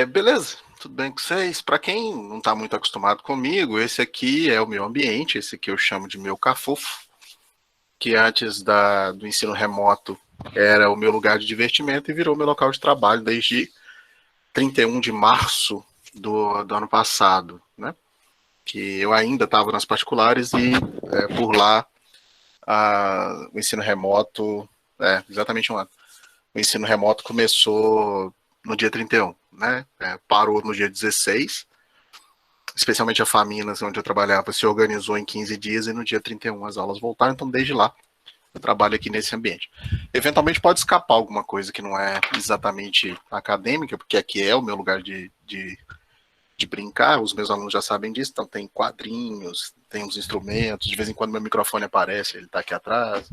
Beleza, tudo bem com vocês? Para quem não está muito acostumado comigo, esse aqui é o meu ambiente, esse aqui eu chamo de meu cafufo, que antes do ensino remoto era o meu lugar de divertimento e virou meu local de trabalho desde 31 de março do ano passado, né? Que eu ainda estava nas particulares e por lá o ensino remoto, exatamente um ano. O ensino remoto começou no dia 31, né? Parou no dia 16, especialmente a Faminas, onde eu trabalhava, se organizou em 15 dias e no dia 31 as aulas voltaram, então desde lá eu trabalho aqui nesse ambiente. Eventualmente pode escapar alguma coisa que não é exatamente acadêmica, porque aqui é o meu lugar de brincar, os meus alunos já sabem disso, então tem quadrinhos, tem uns instrumentos, de vez em quando meu microfone aparece, ele está aqui atrás.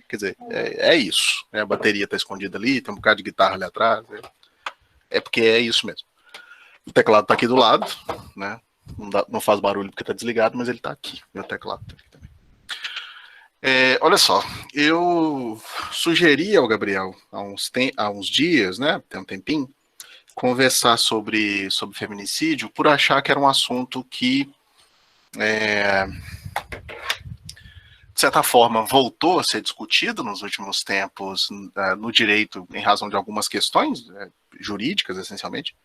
Quer dizer, é isso. Né? A bateria está escondida ali, tem um bocado de guitarra ali atrás. É porque é isso mesmo. O teclado está aqui do lado, né? Não faz barulho porque está desligado, mas ele está aqui. Meu teclado está aqui também. Olha só, eu sugeri ao Gabriel há uns dias, né? Tem um tempinho, conversar sobre feminicídio por achar que era um assunto que, de certa forma, voltou a ser discutido nos últimos tempos no direito em razão de algumas questões jurídicas, essencialmente,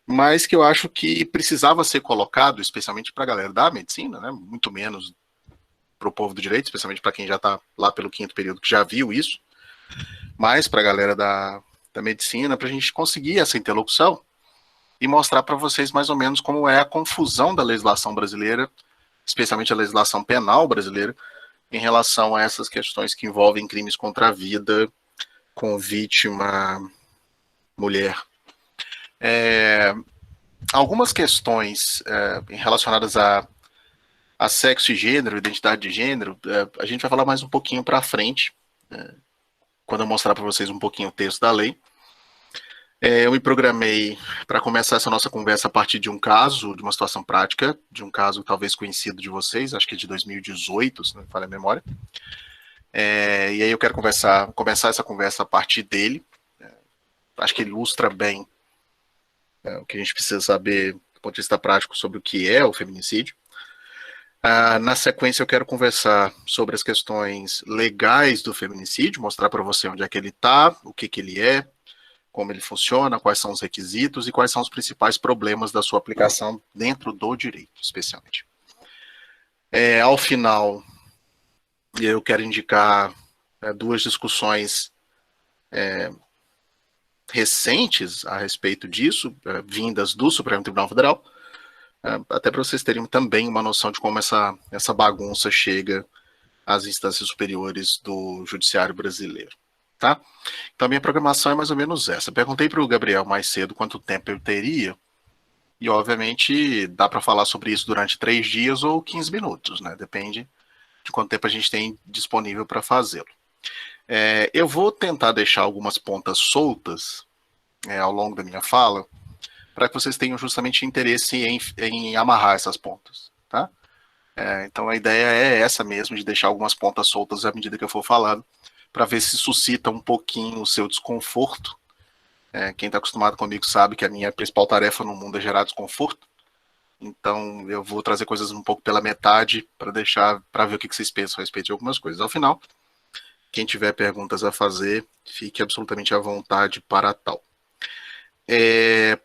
mas que eu acho que precisava ser colocado, especialmente para a galera da medicina, né, muito menos para o povo do direito, especialmente para quem já está lá pelo quinto período, que já viu isso, mas para a galera da medicina, para a gente conseguir essa interlocução e mostrar para vocês mais ou menos como é a confusão da legislação brasileira, especialmente a legislação penal brasileira, em relação a essas questões que envolvem crimes contra a vida com vítima mulher. Algumas questões relacionadas a sexo e gênero, identidade de gênero, a gente vai falar mais um pouquinho para frente, quando eu mostrar para vocês um pouquinho o texto da lei. Eu me programei para começar essa nossa conversa a partir de um caso, de uma situação prática, de um caso talvez conhecido de vocês, acho que é de 2018, se não me falha a memória. E aí eu quero começar essa conversa a partir dele. Acho que ilustra bem o que a gente precisa saber do ponto de vista prático sobre o que é o feminicídio. Na sequência eu quero conversar sobre as questões legais do feminicídio, mostrar para você onde é que ele está, o que ele é, como ele funciona, quais são os requisitos e quais são os principais problemas da sua aplicação dentro do direito, especialmente. Ao final, eu quero indicar duas discussões recentes a respeito disso, vindas do Supremo Tribunal Federal, até para vocês terem também uma noção de como essa bagunça chega às instâncias superiores do judiciário brasileiro. Tá? Então, a minha programação é mais ou menos essa. Perguntei para o Gabriel mais cedo quanto tempo eu teria, e obviamente dá para falar sobre isso durante 3 dias ou 15 minutos, né? Depende de quanto tempo a gente tem disponível para fazê-lo. Eu vou tentar deixar algumas pontas soltas ao longo da minha fala, para que vocês tenham justamente interesse em amarrar essas pontas, tá? Então a ideia é essa mesmo, de deixar algumas pontas soltas à medida que eu for falando, para ver se suscita um pouquinho o seu desconforto. Quem está acostumado comigo sabe que a minha principal tarefa no mundo é gerar desconforto. Então eu vou trazer coisas um pouco pela metade para ver o que vocês pensam a respeito de algumas coisas. Ao final, quem tiver perguntas a fazer, fique absolutamente à vontade para tal.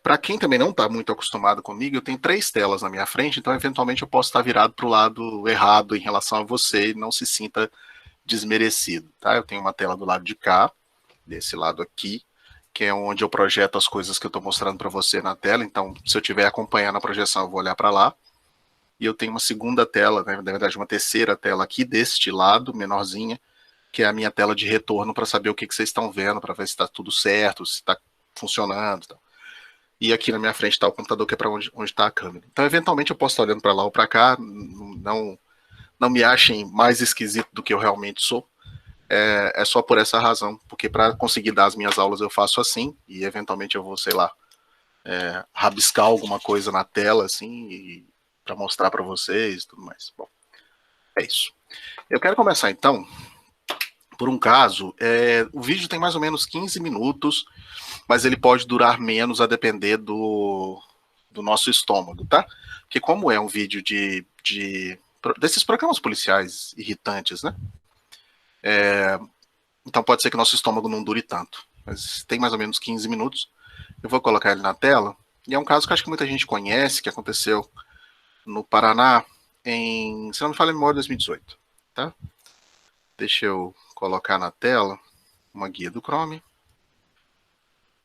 Para quem também não está muito acostumado comigo, eu tenho 3 telas na minha frente, então eventualmente eu posso estar virado para o lado errado em relação a você e não se sinta desmerecido, tá? Eu tenho uma tela do lado de cá, desse lado aqui, que é onde eu projeto as coisas que eu estou mostrando para você na tela. Então, se eu estiver acompanhando a projeção, eu vou olhar para lá. E eu tenho uma segunda tela, né, na verdade uma terceira tela aqui deste lado, menorzinha, que é a minha tela de retorno para saber o que vocês estão vendo, para ver se está tudo certo, se está funcionando. Tal. E aqui na minha frente está o computador, que é para onde está a câmera. Então, eventualmente, eu posso estar olhando para lá ou para cá, não me achem mais esquisito do que eu realmente sou. É só por essa razão, porque para conseguir dar as minhas aulas eu faço assim, e eventualmente eu vou, sei lá, rabiscar alguma coisa na tela, assim, para mostrar para vocês e tudo mais. Bom, é isso. Eu quero começar, então, por um caso. O vídeo tem mais ou menos 15 minutos, mas ele pode durar menos a depender do nosso estômago, tá? Porque como é um vídeo desses programas policiais irritantes, né? Então pode ser que nosso estômago não dure tanto, mas tem mais ou menos 15 minutos. Eu vou colocar ele na tela, e é um caso que acho que muita gente conhece, que aconteceu no Paraná em, se não me falha a memória, 2018, tá? Deixa eu colocar na tela uma guia do Chrome,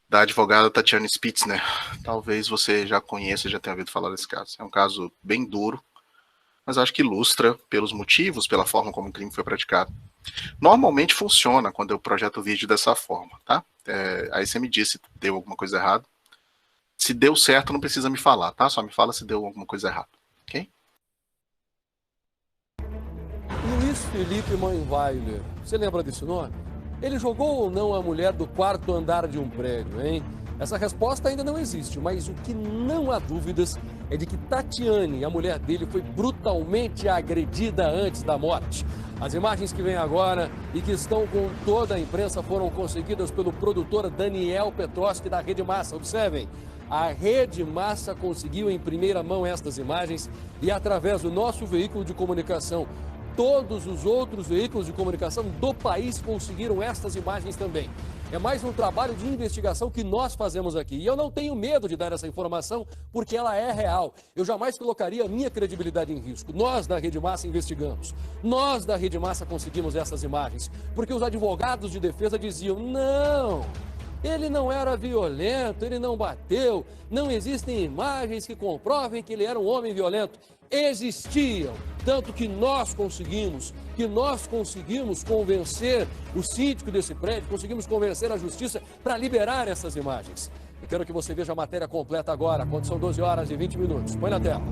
da advogada Tatiane Spitzner. Talvez você já conheça, já tenha ouvido falar desse caso. É um caso bem duro, mas acho que ilustra pelos motivos, pela forma como o crime foi praticado. Normalmente funciona quando eu projeto o vídeo dessa forma, tá? Aí você me diz se deu alguma coisa errada. Se deu certo, não precisa me falar, tá? Só me fala se deu alguma coisa errada, ok? Luiz Felipe Manweiler, você lembra desse nome? Ele jogou ou não a mulher do quarto andar de um prédio, hein? Essa resposta ainda não existe, mas o que não há dúvidas é de que Tatiane, a mulher dele, foi brutalmente agredida antes da morte. As imagens que vêm agora e que estão com toda a imprensa foram conseguidas pelo produtor Daniel Petroski da Rede Massa. Observem, a Rede Massa conseguiu em primeira mão estas imagens e através do nosso veículo de comunicação, todos os outros veículos de comunicação do país conseguiram estas imagens também. É mais um trabalho de investigação que nós fazemos aqui. E eu não tenho medo de dar essa informação, porque ela é real. Eu jamais colocaria a minha credibilidade em risco. Nós da Rede Massa investigamos. Nós da Rede Massa conseguimos essas imagens. Porque os advogados de defesa diziam, não, ele não era violento, ele não bateu. Não existem imagens que comprovem que ele era um homem violento. Existiam, tanto que nós conseguimos convencer o síndico desse prédio, conseguimos convencer a justiça para liberar essas imagens. Eu quero que você veja a matéria completa agora, quando são 12 horas e 20 minutos. Põe na tela.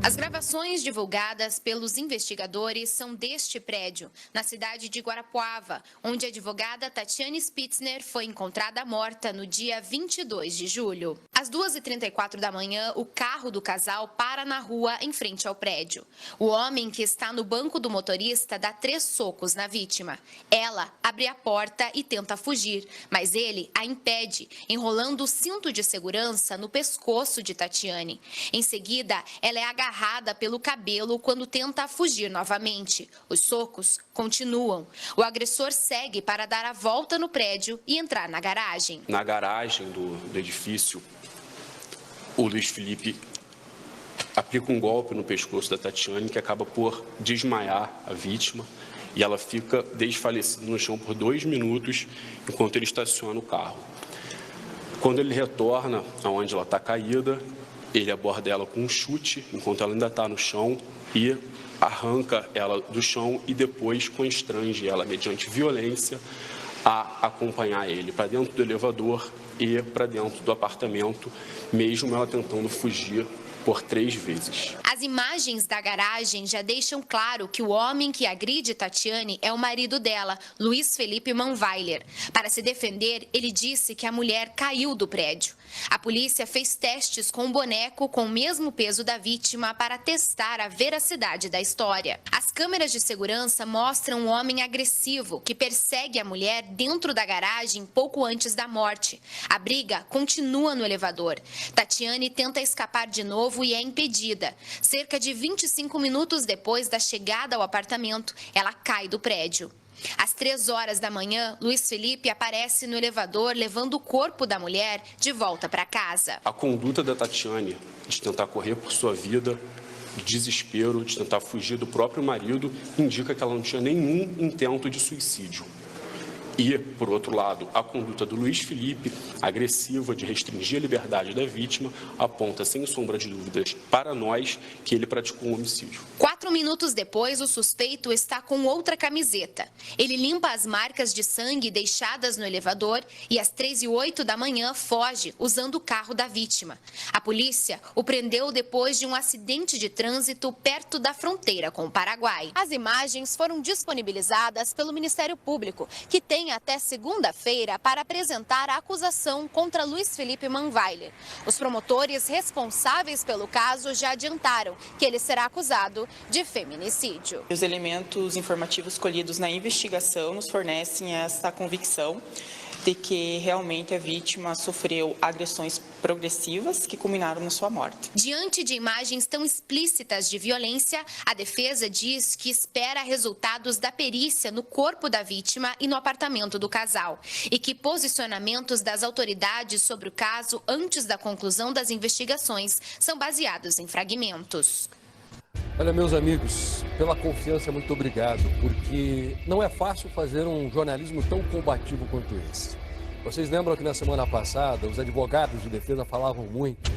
As gravações divulgadas pelos investigadores são deste prédio, na cidade de Guarapuava, onde a advogada Tatiane Spitzner foi encontrada morta no dia 22 de julho. Às 2h34 da manhã, o carro do casal para na rua em frente ao prédio. O homem que está no banco do motorista dá 3 socos na vítima. Ela abre a porta e tenta fugir, mas ele a impede, enrolando o cinto de segurança no pescoço de Tatiane. Em seguida, ela é agarrada pelo cabelo quando tenta fugir novamente. Os socos continuam. O agressor segue para dar a volta no prédio e entrar na garagem. Na garagem do edifício, o Luiz Felipe aplica um golpe no pescoço da Tatiane, que acaba por desmaiar a vítima, e ela fica desfalecida no chão por 2 minutos, enquanto ele estaciona o carro. Quando ele retorna aonde ela está caída, ele aborda ela com um chute, enquanto ela ainda está no chão, e arranca ela do chão e depois constrange ela, mediante violência, a acompanhar ele para dentro do elevador e para dentro do apartamento, mesmo ela tentando fugir por 3 vezes. As imagens da garagem já deixam claro que o homem que agride Tatiane é o marido dela, Luiz Felipe Manweiler. Para se defender, ele disse que a mulher caiu do prédio. A polícia fez testes com um boneco com o mesmo peso da vítima para testar a veracidade da história. As câmeras de segurança mostram um homem agressivo que persegue a mulher dentro da garagem pouco antes da morte. A briga continua no elevador. Tatiane tenta escapar de novo e é impedida. Cerca de 25 minutos depois da chegada ao apartamento, ela cai do prédio. Às 3 horas da manhã, Luiz Felipe aparece no elevador levando o corpo da mulher de volta para casa. A conduta da Tatiane de tentar correr por sua vida, de desespero, de tentar fugir do próprio marido, indica que ela não tinha nenhum intento de suicídio. E, por outro lado, a conduta do Luiz Felipe, agressiva, de restringir a liberdade da vítima, aponta, sem sombra de dúvidas, para nós que ele praticou um homicídio. 4 minutos depois, o suspeito está com outra camiseta. Ele limpa as marcas de sangue deixadas no elevador e, às 3h08 da manhã, foge usando o carro da vítima. A polícia o prendeu depois de um acidente de trânsito perto da fronteira com o Paraguai. As imagens foram disponibilizadas pelo Ministério Público, que tem até segunda-feira para apresentar a acusação contra Luiz Felipe Manweiler. Os promotores responsáveis pelo caso já adiantaram que ele será acusado de feminicídio. Os elementos informativos colhidos na investigação nos fornecem essa convicção de que realmente a vítima sofreu agressões progressivas que culminaram na sua morte. Diante de imagens tão explícitas de violência, a defesa diz que espera resultados da perícia no corpo da vítima e no apartamento do casal, e que posicionamentos das autoridades sobre o caso antes da conclusão das investigações são baseados em fragmentos. Olha, meus amigos, pela confiança, muito obrigado, porque não é fácil fazer um jornalismo tão combativo quanto esse. Vocês lembram que na semana passada os advogados de defesa falavam muito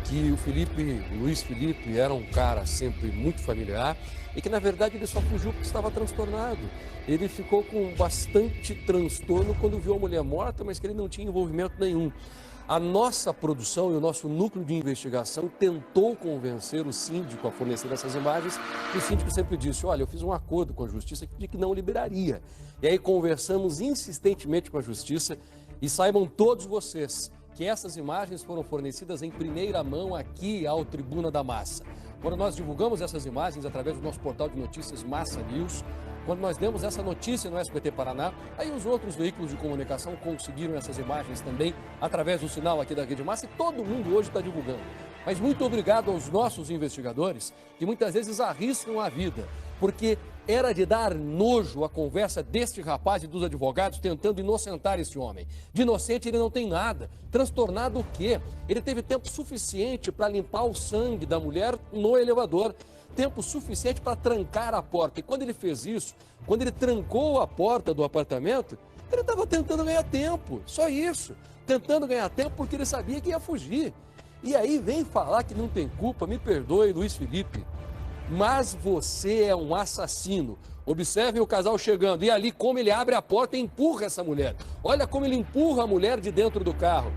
que o Luiz Felipe, era um cara sempre muito familiar e que, na verdade, ele só fugiu porque estava transtornado. Ele ficou com bastante transtorno quando viu a mulher morta, mas que ele não tinha envolvimento nenhum. A nossa produção e o nosso núcleo de investigação tentou convencer o síndico a fornecer essas imagens, e o síndico sempre disse: olha, eu fiz um acordo com a justiça de que não liberaria. E aí conversamos insistentemente com a justiça, e saibam todos vocês que essas imagens foram fornecidas em primeira mão aqui ao Tribuna da Massa. Quando nós divulgamos essas imagens através do nosso portal de notícias Massa News, quando nós demos essa notícia no SBT Paraná, aí os outros veículos de comunicação conseguiram essas imagens também através do sinal aqui da Rede Massa, e todo mundo hoje está divulgando. Mas muito obrigado aos nossos investigadores, que muitas vezes arriscam a vida, porque era de dar nojo a conversa deste rapaz e dos advogados tentando inocentar esse homem. De inocente ele não tem nada. Transtornado o quê? Ele teve tempo suficiente para limpar o sangue da mulher no elevador. Tempo suficiente para trancar a porta. E quando ele fez isso, quando ele trancou a porta do apartamento, ele estava tentando ganhar tempo, só isso. Tentando ganhar tempo porque ele sabia que ia fugir. E aí vem falar que não tem culpa, me perdoe, Luiz Felipe, mas você é um assassino. Observem o casal chegando e ali como ele abre a porta e empurra essa mulher. Olha como ele empurra a mulher de dentro do carro.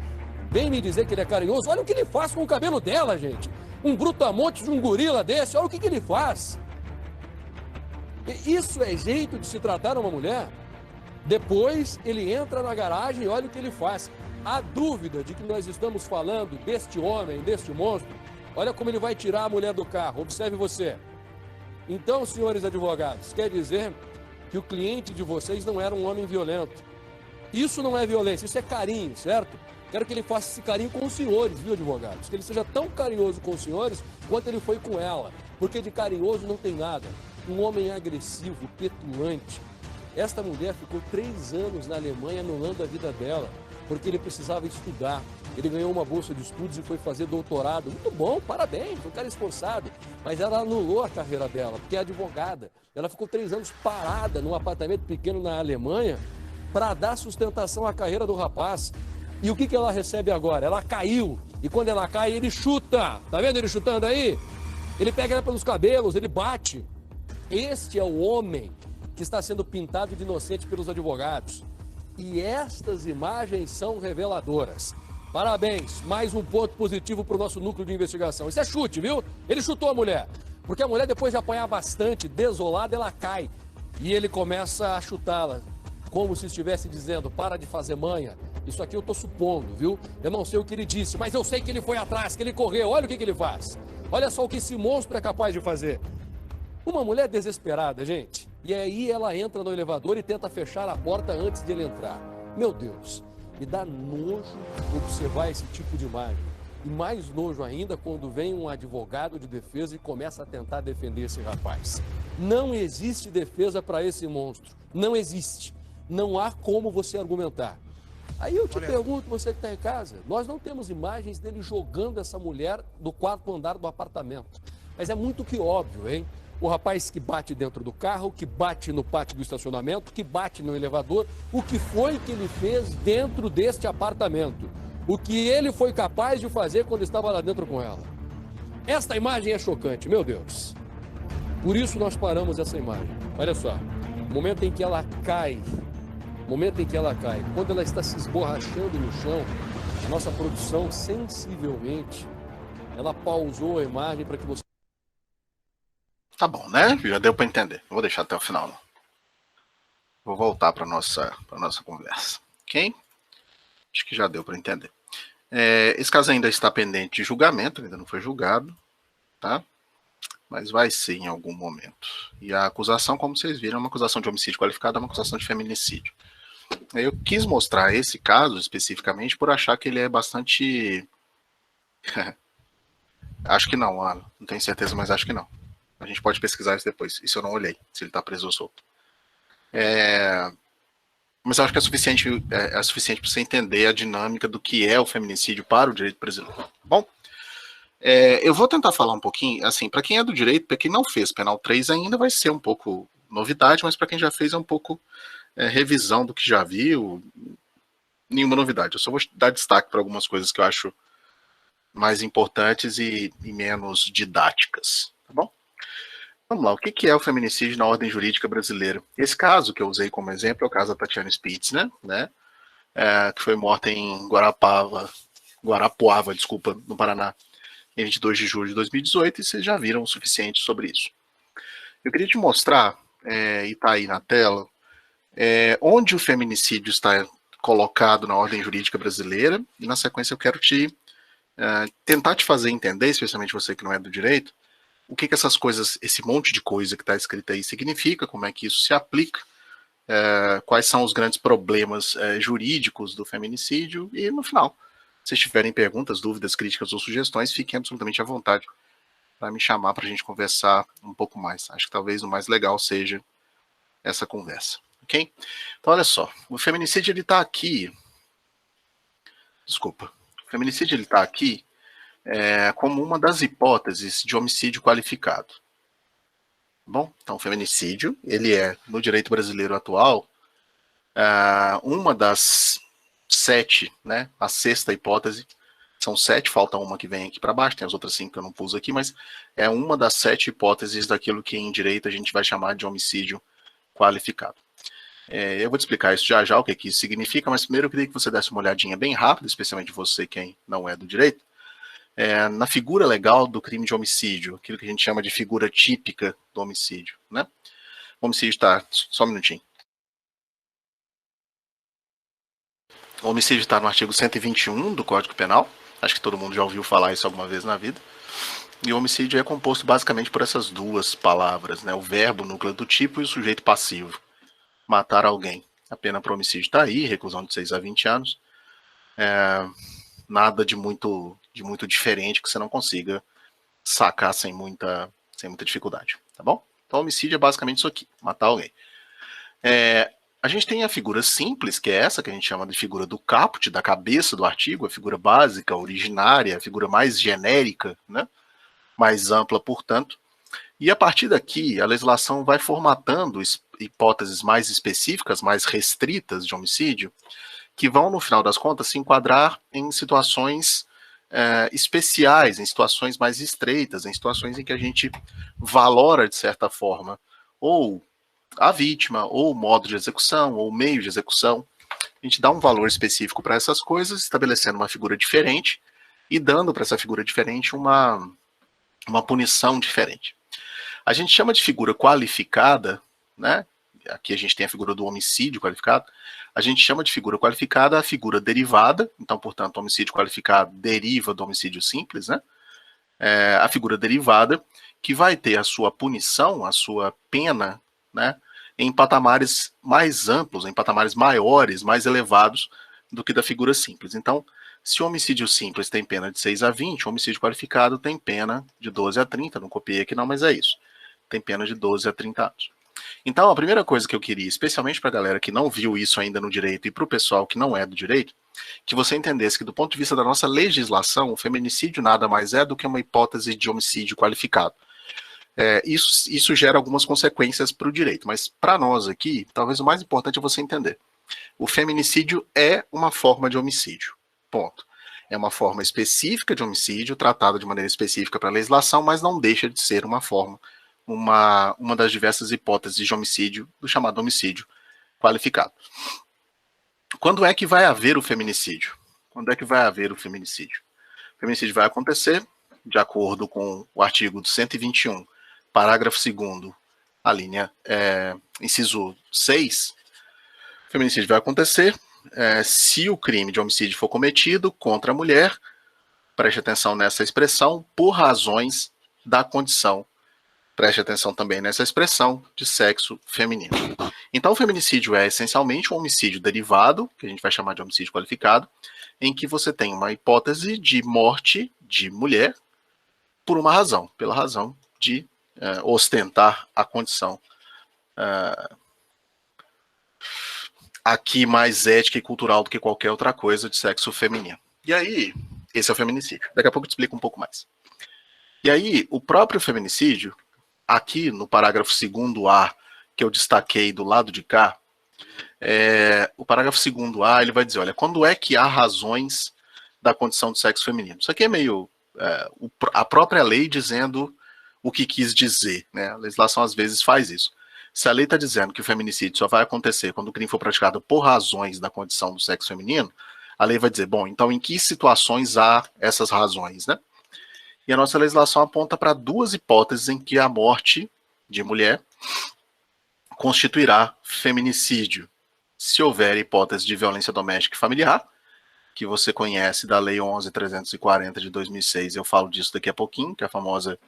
Vem me dizer que ele é carinhoso, olha o que ele faz com o cabelo dela, gente. Um brutamonte de um gorila desse, olha o que ele faz. Isso é jeito de se tratar uma mulher? Depois ele entra na garagem e olha o que ele faz. A dúvida de que nós estamos falando deste homem, deste monstro, olha como ele vai tirar a mulher do carro, observe você. Então, senhores advogados, quer dizer que o cliente de vocês não era um homem violento. Isso não é violência, isso é carinho, certo? Quero que ele faça esse carinho com os senhores, viu, advogados? Que ele seja tão carinhoso com os senhores quanto ele foi com ela. Porque de carinhoso não tem nada. Um homem agressivo, petulante. Esta mulher ficou 3 anos na Alemanha anulando a vida dela, porque ele precisava estudar. Ele ganhou uma bolsa de estudos e foi fazer doutorado. Muito bom, parabéns, um cara esforçado. Mas ela anulou a carreira dela, porque é advogada. Ela ficou 3 anos parada num apartamento pequeno na Alemanha para dar sustentação à carreira do rapaz. E o que ela recebe agora? Ela caiu. E quando ela cai, ele chuta. Tá vendo ele chutando aí? Ele pega ela pelos cabelos, ele bate. Este é o homem que está sendo pintado de inocente pelos advogados. E estas imagens são reveladoras. Parabéns, mais um ponto positivo para o nosso núcleo de investigação. Isso é chute, viu? Ele chutou a mulher. Porque a mulher, depois de apanhar bastante, desolada, ela cai. E ele começa a chutá-la, como se estivesse dizendo: para de fazer manha. Isso aqui eu estou supondo, viu? Eu não sei o que ele disse, mas eu sei que ele foi atrás, que ele correu. Olha o que ele faz. Olha só o que esse monstro é capaz de fazer. Uma mulher desesperada, gente. E aí ela entra no elevador e tenta fechar a porta antes de ele entrar. Meu Deus, me dá nojo observar esse tipo de imagem. E mais nojo ainda quando vem um advogado de defesa e começa a tentar defender esse rapaz. Não existe defesa para esse monstro. Não existe. Não há como você argumentar. Aí eu te pergunto, você que está em casa, nós não temos imagens dele jogando essa mulher do 4º andar do apartamento. Mas é muito que óbvio, hein? O rapaz que bate dentro do carro, que bate no pátio do estacionamento, que bate no elevador, o que foi que ele fez dentro deste apartamento? O que ele foi capaz de fazer quando estava lá dentro com ela? Esta imagem é chocante, meu Deus. Por isso nós paramos essa imagem. Olha só, o momento em que ela cai, quando ela está se esborrachando no chão, a nossa produção sensivelmente, ela pausou a imagem para que você... Tá bom, né? Já deu para entender. Não vou deixar até o final, não. Vou voltar para nossa conversa. Ok? Acho que já deu para entender. Esse caso ainda está pendente de julgamento, ainda não foi julgado, tá? Mas vai ser em algum momento. E a acusação, como vocês viram, é uma acusação de homicídio qualificado, é uma acusação de feminicídio. Eu quis mostrar esse caso especificamente por achar que ele é bastante... Acho que não, Alan. Não tenho certeza, mas acho que não. A gente pode pesquisar isso depois. Isso eu não olhei, se ele está preso ou solto. Mas eu acho que é suficiente para você entender a dinâmica do que é o feminicídio para o direito brasileiro. Bom, eu vou tentar falar um pouquinho, assim, para quem é do direito, para quem não fez Penal 3 ainda vai ser um pouco novidade, mas para quem já fez é um pouco revisão do que já viu, nenhuma novidade. Eu só vou dar destaque para algumas coisas que eu acho mais importantes e menos didáticas, tá bom? Vamos lá, o que é o feminicídio na ordem jurídica brasileira? Esse caso que eu usei como exemplo é o caso da Tatiana Spitz, né? Que foi morta em Guarapuava, no Paraná, em 22 de julho de 2018, e vocês já viram o suficiente sobre isso. Eu queria te mostrar, e está aí na tela, onde o feminicídio está colocado na ordem jurídica brasileira, e na sequência eu quero tentar te fazer entender, especialmente você que não é do direito, o que essas coisas, esse monte de coisa que está escrita aí significa, como é que isso se aplica, quais são os grandes problemas jurídicos do feminicídio, e no final, se tiverem perguntas, dúvidas, críticas ou sugestões, fiquem absolutamente à vontade para me chamar para a gente conversar um pouco mais. Acho que talvez o mais legal seja essa conversa, ok? Então, olha só, o feminicídio ele está aqui, o feminicídio ele está aqui como uma das hipóteses de homicídio qualificado. Bom, então o feminicídio, ele é, no direito brasileiro atual, uma das 7, né, a 6ª hipótese, são 7, falta uma que vem aqui para baixo, tem as outras 5 que eu não pus aqui, mas é uma das 7 hipóteses daquilo que em direito a gente vai chamar de homicídio qualificado. Eu vou te explicar isso já o que isso significa, mas primeiro eu queria que você desse uma olhadinha bem rápida, especialmente você quem não é do direito, na figura legal do crime de homicídio, aquilo que a gente chama de figura típica do homicídio, né? O homicídio está... Só um minutinho. O homicídio está no artigo 121 do Código Penal, acho que todo mundo já ouviu falar isso alguma vez na vida, e o homicídio é composto basicamente por essas duas palavras, né? O verbo, o núcleo do tipo, e o sujeito passivo. Matar alguém. A pena para homicídio está aí, reclusão de 6 a 20 anos. Nada de muito diferente que você não consiga sacar sem muita dificuldade, tá bom? Então, homicídio é basicamente isso aqui, matar alguém. A gente tem a figura simples, que é essa que a gente chama de figura do caput, da cabeça do artigo, a figura básica, originária, a figura mais genérica, né? Mais ampla, portanto. E a partir daqui, a legislação vai formatando hipóteses mais específicas, mais restritas de homicídio, que vão, no final das contas, se enquadrar em situações especiais, em situações mais estreitas, em situações em que a gente valora, de certa forma, ou a vítima, ou o modo de execução, ou o meio de execução. A gente dá um valor específico para essas coisas, estabelecendo uma figura diferente e dando para essa figura diferente uma punição diferente. A gente chama de figura qualificada, né? Aqui a gente tem a figura do homicídio qualificado. A gente chama de figura qualificada a figura derivada, então, portanto, o homicídio qualificado deriva do homicídio simples, né? A figura derivada, que vai ter a sua punição, a sua pena, né, em patamares mais amplos, em patamares maiores, mais elevados do que da figura simples. Então, se o homicídio simples tem pena de 6 a 20, o homicídio qualificado tem pena de 12 a 30, não copiei aqui não, mas é isso. Tem pena de 12 a 30 anos. Então, a primeira coisa que eu queria, especialmente para a galera que não viu isso ainda no direito e para o pessoal que não é do direito, que você entendesse que do ponto de vista da nossa legislação, o feminicídio nada mais é do que uma hipótese de homicídio qualificado. Isso gera algumas consequências para o direito, mas para nós aqui, talvez o mais importante é você entender. O feminicídio é uma forma de homicídio, ponto. É uma forma específica de homicídio, tratada de maneira específica para a legislação, mas não deixa de ser uma forma, uma das diversas hipóteses de homicídio, do chamado homicídio qualificado. Quando é que vai haver o feminicídio? Quando é que vai haver o feminicídio? O feminicídio vai acontecer, de acordo com o artigo 121, parágrafo 2º, a linha inciso 6, o feminicídio vai acontecer se o crime de homicídio for cometido contra a mulher, preste atenção nessa expressão, por razões da condição, preste atenção também nessa expressão, de sexo feminino. Então, o feminicídio é essencialmente um homicídio derivado, que a gente vai chamar de homicídio qualificado, em que você tem uma hipótese de morte de mulher por uma razão, pela razão de ostentar a condição aqui mais ética e cultural do que qualquer outra coisa de sexo feminino. E aí, esse é o feminicídio. Daqui a pouco eu te explico um pouco mais. E aí, o próprio feminicídio, aqui no parágrafo 2º-A, que eu destaquei do lado de cá, o parágrafo 2º-A, ele vai dizer, olha, quando é que há razões da condição do sexo feminino? Isso aqui é meio a própria lei dizendo o que quis dizer, né? A legislação às vezes faz isso. Se a lei está dizendo que o feminicídio só vai acontecer quando o crime for praticado por razões da condição do sexo feminino, a lei vai dizer, bom, então em que situações há essas razões, né? E a nossa legislação aponta para 2 hipóteses em que a morte de mulher constituirá feminicídio. Se houver hipótese de violência doméstica e familiar, que você conhece da Lei 11.340 de 2006, eu falo disso daqui a pouquinho, que é a famosa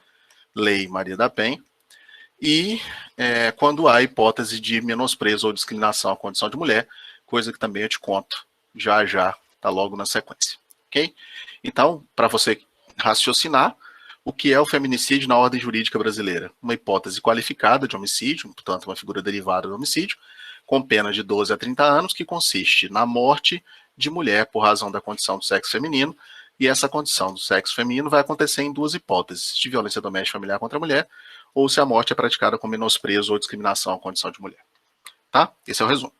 Lei Maria da Penha, e quando há hipótese de menosprezo ou discriminação à condição de mulher, coisa que também eu te conto já, tá logo na sequência, ok? Então, para você raciocinar, o que é o feminicídio na ordem jurídica brasileira? Uma hipótese qualificada de homicídio, portanto, uma figura derivada do homicídio, com pena de 12 a 30 anos, que consiste na morte de mulher por razão da condição do sexo feminino, e essa condição do sexo feminino vai acontecer em 2 hipóteses, de violência doméstica familiar contra a mulher, ou se a morte é praticada com menosprezo ou discriminação à condição de mulher. Tá? Esse é o resumo.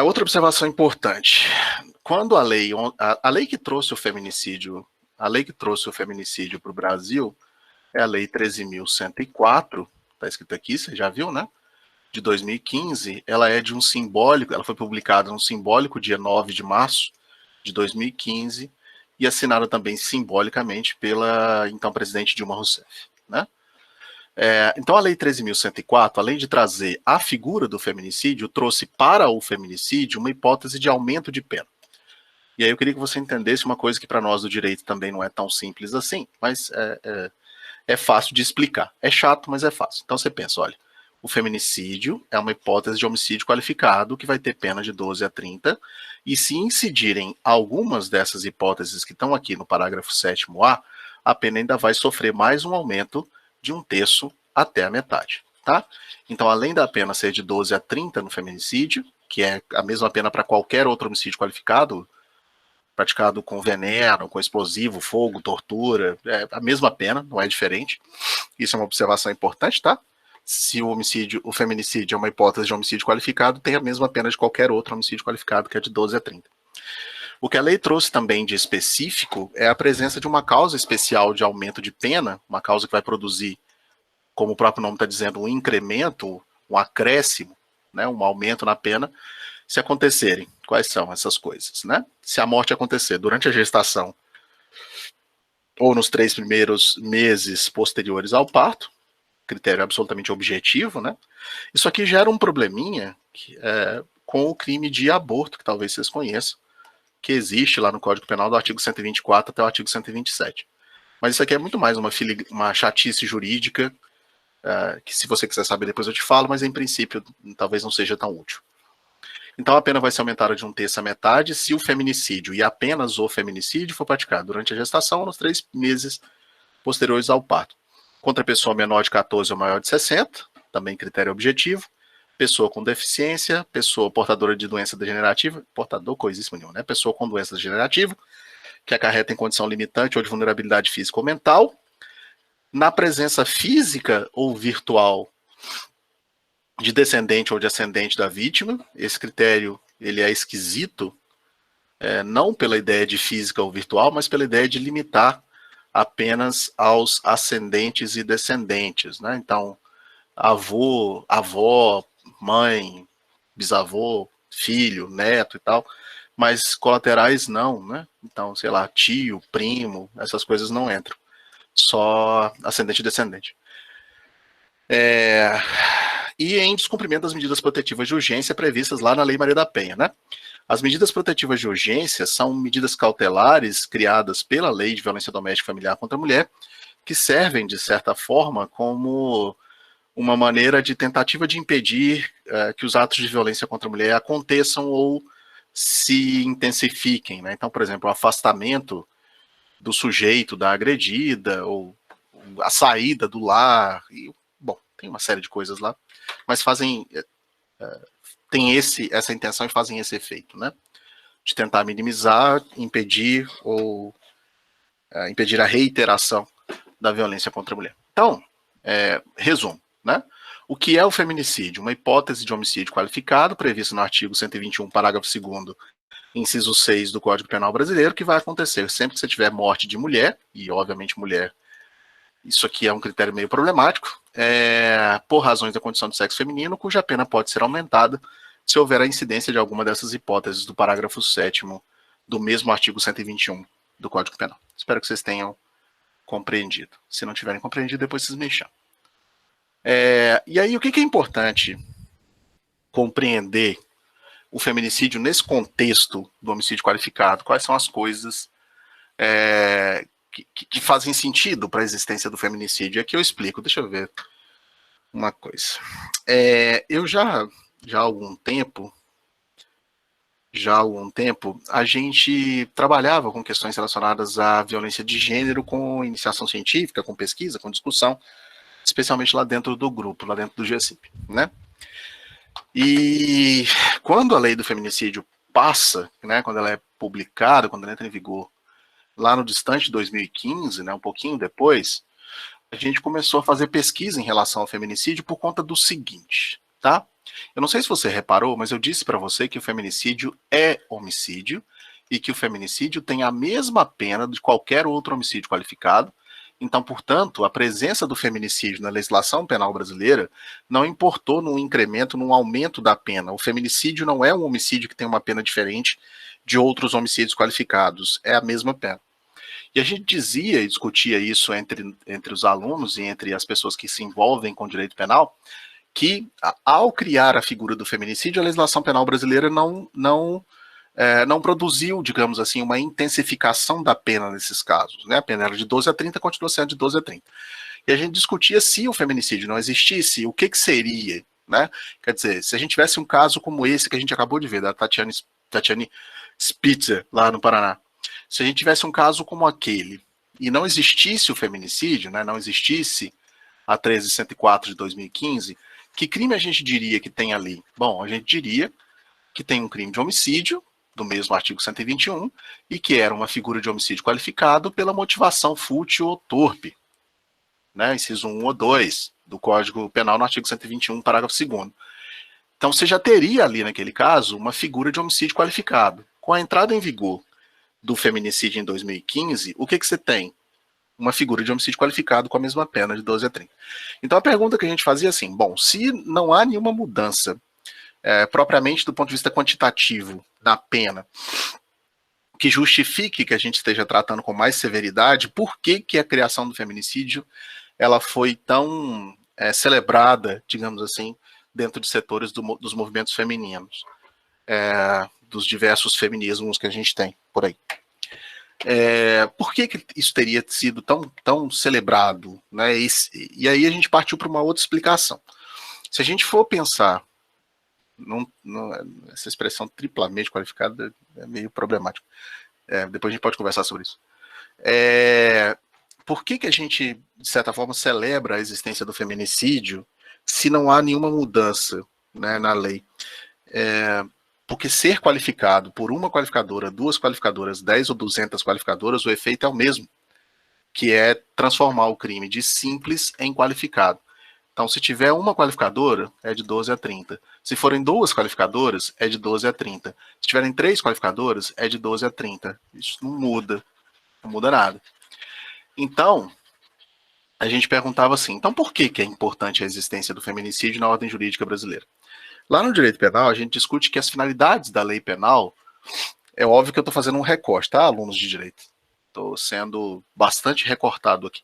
Outra observação importante. Quando a lei que trouxe o feminicídio, para o Brasil é a Lei 13.104, está escrito aqui, você já viu, né? De 2015, ela é de um simbólico, ela foi publicada no simbólico dia 9 de março de 2015 e assinada também simbolicamente pela então presidente Dilma Rousseff, né? Então a Lei 13.104, além de trazer a figura do feminicídio, trouxe para o feminicídio uma hipótese de aumento de pena. E aí eu queria que você entendesse uma coisa que para nós do direito também não é tão simples assim, mas é fácil de explicar. É chato, mas é fácil. Então você pensa, olha, o feminicídio é uma hipótese de homicídio qualificado que vai ter pena de 12 a 30, e se incidirem algumas dessas hipóteses que estão aqui no parágrafo 7º-A, a pena ainda vai sofrer mais um aumento de 1/3 até a metade, tá? Então, além da pena ser de 12 a 30 no feminicídio, que é a mesma pena para qualquer outro homicídio qualificado, praticado com veneno, com explosivo, fogo, tortura, é a mesma pena, não é diferente. Isso é uma observação importante, tá? Se o feminicídio é uma hipótese de homicídio qualificado, tem a mesma pena de qualquer outro homicídio qualificado, que é de 12 a 30. O que a lei trouxe também de específico é a presença de uma causa especial de aumento de pena, uma causa que vai produzir, como o próprio nome está dizendo, um incremento, um acréscimo, né, um aumento na pena, se acontecerem. Quais são essas coisas, né? Se a morte acontecer durante a gestação ou nos 3 primeiros meses posteriores ao parto, critério absolutamente objetivo, né? Isso aqui gera um probleminha com o crime de aborto, que talvez vocês conheçam, que existe lá no Código Penal do artigo 124 até o artigo 127. Mas isso aqui é muito mais uma chatice jurídica, que se você quiser saber depois eu te falo, mas em princípio talvez não seja tão útil. Então a pena vai ser aumentada de 1/3 à metade se o feminicídio e apenas o feminicídio for praticado durante a gestação ou nos 3 meses posteriores ao parto. Contra pessoa menor de 14 ou maior de 60, também critério objetivo, pessoa com deficiência, pessoa portadora de doença degenerativa, portador coisíssimo nenhum, né? Pessoa com doença degenerativa, que acarreta em condição limitante ou de vulnerabilidade física ou mental, na presença física ou virtual de descendente ou de ascendente da vítima. Esse critério ele é esquisito, não pela ideia de física ou virtual, mas pela ideia de limitar apenas aos ascendentes e descendentes, né? Então, avô, avó, mãe, bisavô, filho, neto e tal, mas colaterais não, né? Então, sei lá, tio, primo, essas coisas não entram, só ascendente e descendente. E em descumprimento das medidas protetivas de urgência previstas lá na Lei Maria da Penha, né? As medidas protetivas de urgência são medidas cautelares criadas pela Lei de Violência Doméstica e Familiar contra a Mulher, que servem, de certa forma, como uma maneira de tentativa de impedir que os atos de violência contra a mulher aconteçam ou se intensifiquem, né? Então, por exemplo, o afastamento do sujeito da agredida, ou a saída do lar, e, bom, tem uma série de coisas lá, mas tem essa intenção e fazem esse efeito, né? De tentar minimizar, impedir a reiteração da violência contra a mulher. Então, resumo, né? O que é o feminicídio? Uma hipótese de homicídio qualificado, prevista no artigo 121, parágrafo 2º, inciso 6 do Código Penal Brasileiro, que vai acontecer sempre que você tiver morte de mulher, e obviamente mulher, isso aqui é um critério meio problemático, por razões da condição do sexo feminino, cuja pena pode ser aumentada se houver a incidência de alguma dessas hipóteses do parágrafo 7º do mesmo artigo 121 do Código Penal. Espero que vocês tenham compreendido. Se não tiverem compreendido, depois vocês me chamam. E aí, o que é importante compreender o feminicídio nesse contexto do homicídio qualificado? Quais são as coisas que fazem sentido para a existência do feminicídio? Aqui eu explico, deixa eu ver uma coisa. Eu já há algum tempo, a gente trabalhava com questões relacionadas à violência de gênero com iniciação científica, com pesquisa, com discussão, especialmente lá dentro do grupo, lá dentro do GECIP, né? E quando a lei do feminicídio passa, né, quando ela é publicada, quando ela entra em vigor, lá no distante 2015, né, um pouquinho depois, a gente começou a fazer pesquisa em relação ao feminicídio por conta do seguinte, tá? Eu não sei se você reparou, mas eu disse para você que o feminicídio é homicídio e que o feminicídio tem a mesma pena de qualquer outro homicídio qualificado. Então, portanto, a presença do feminicídio na legislação penal brasileira não importou num incremento, num aumento da pena. O feminicídio não é um homicídio que tem uma pena diferente de outros homicídios qualificados, é a mesma pena. E a gente dizia e discutia isso entre os alunos e entre as pessoas que se envolvem com direito penal, que ao criar a figura do feminicídio, a legislação penal brasileira não produziu, digamos assim, uma intensificação da pena nesses casos, né? A pena era de 12 a 30, continua sendo de 12 a 30. E a gente discutia se o feminicídio não existisse, o que seria, né? Quer dizer, se a gente tivesse um caso como esse que a gente acabou de ver, da Tatiane Spitzer, lá no Paraná, se a gente tivesse um caso como aquele, e não existisse o feminicídio, né, não existisse a 13104 de 2015, que crime a gente diria que tem ali? Bom, a gente diria que tem um crime de homicídio, do mesmo artigo 121, e que era uma figura de homicídio qualificado pela motivação fútil ou torpe, né, inciso 1 ou 2 do Código Penal no artigo 121, parágrafo 2º. Então você já teria ali naquele caso uma figura de homicídio qualificado. Com a entrada em vigor do feminicídio em 2015, o que você tem? Uma figura de homicídio qualificado com a mesma pena de 12 a 30. Então a pergunta que a gente fazia é assim, bom, se não há nenhuma mudança propriamente do ponto de vista quantitativo da pena que justifique que a gente esteja tratando com mais severidade, por que a criação do feminicídio ela foi tão celebrada, digamos assim, dentro de setores dos movimentos femininos, dos diversos feminismos que a gente tem por aí? Por que isso teria sido tão celebrado, né? E aí a gente partiu para uma outra explicação. Se a gente for pensar, essa expressão triplamente qualificada é meio problemática. Depois a gente pode conversar sobre isso. Por que a gente, de certa forma, celebra a existência do feminicídio se não há nenhuma mudança, né, na lei? Porque ser qualificado por uma qualificadora, 2 qualificadoras, 10 ou 200 qualificadoras, o efeito é o mesmo, que é transformar o crime de simples em qualificado. Então, se tiver uma qualificadora, é de 12 a 30. Se forem 2 qualificadoras, é de 12 a 30. Se tiverem 3 qualificadoras, é de 12 a 30. Isso não muda nada. Então, a gente perguntava assim, então por que é importante a existência do feminicídio na ordem jurídica brasileira? Lá no direito penal, a gente discute que as finalidades da lei penal, é óbvio que eu estou fazendo um recorte, tá, alunos de direito? Estou sendo bastante recortado aqui.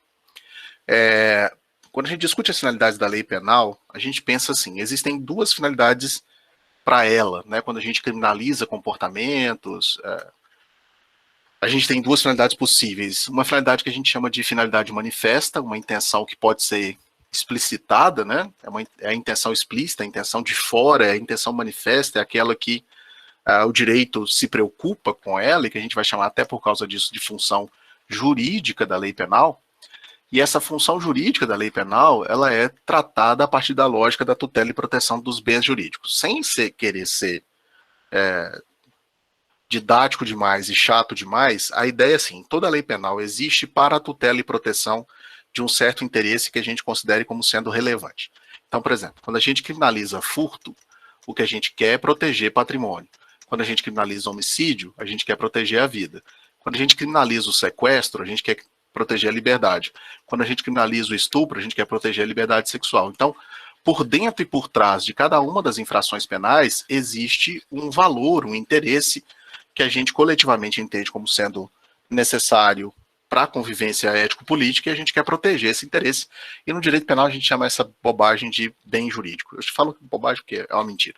Quando a gente discute as finalidades da lei penal, a gente pensa assim, existem 2 finalidades para ela, né? Quando a gente criminaliza comportamentos, a gente tem 2 finalidades possíveis. Uma finalidade que a gente chama de finalidade manifesta, uma intenção que pode ser explicitada, né? É a intenção explícita, a intenção de fora, a intenção manifesta, é aquela que o direito se preocupa com ela, e que a gente vai chamar até por causa disso de função jurídica da lei penal. E essa função jurídica da lei penal, ela é tratada a partir da lógica da tutela e proteção dos bens jurídicos, sem querer ser didático demais e chato demais. A ideia é assim: toda lei penal existe para a tutela e proteção de um certo interesse que a gente considere como sendo relevante. Então, por exemplo, quando a gente criminaliza furto, o que a gente quer é proteger patrimônio. Quando a gente criminaliza homicídio, a gente quer proteger a vida. Quando a gente criminaliza o sequestro, a gente quer proteger a liberdade. Quando a gente criminaliza o estupro, a gente quer proteger a liberdade sexual. Então, por dentro e por trás de cada uma das infrações penais, existe um valor, um interesse que a gente coletivamente entende como sendo necessário para a convivência ético-política, e a gente quer proteger esse interesse. E no direito penal a gente chama essa bobagem de bem jurídico. Eu te falo bobagem porque é uma mentira.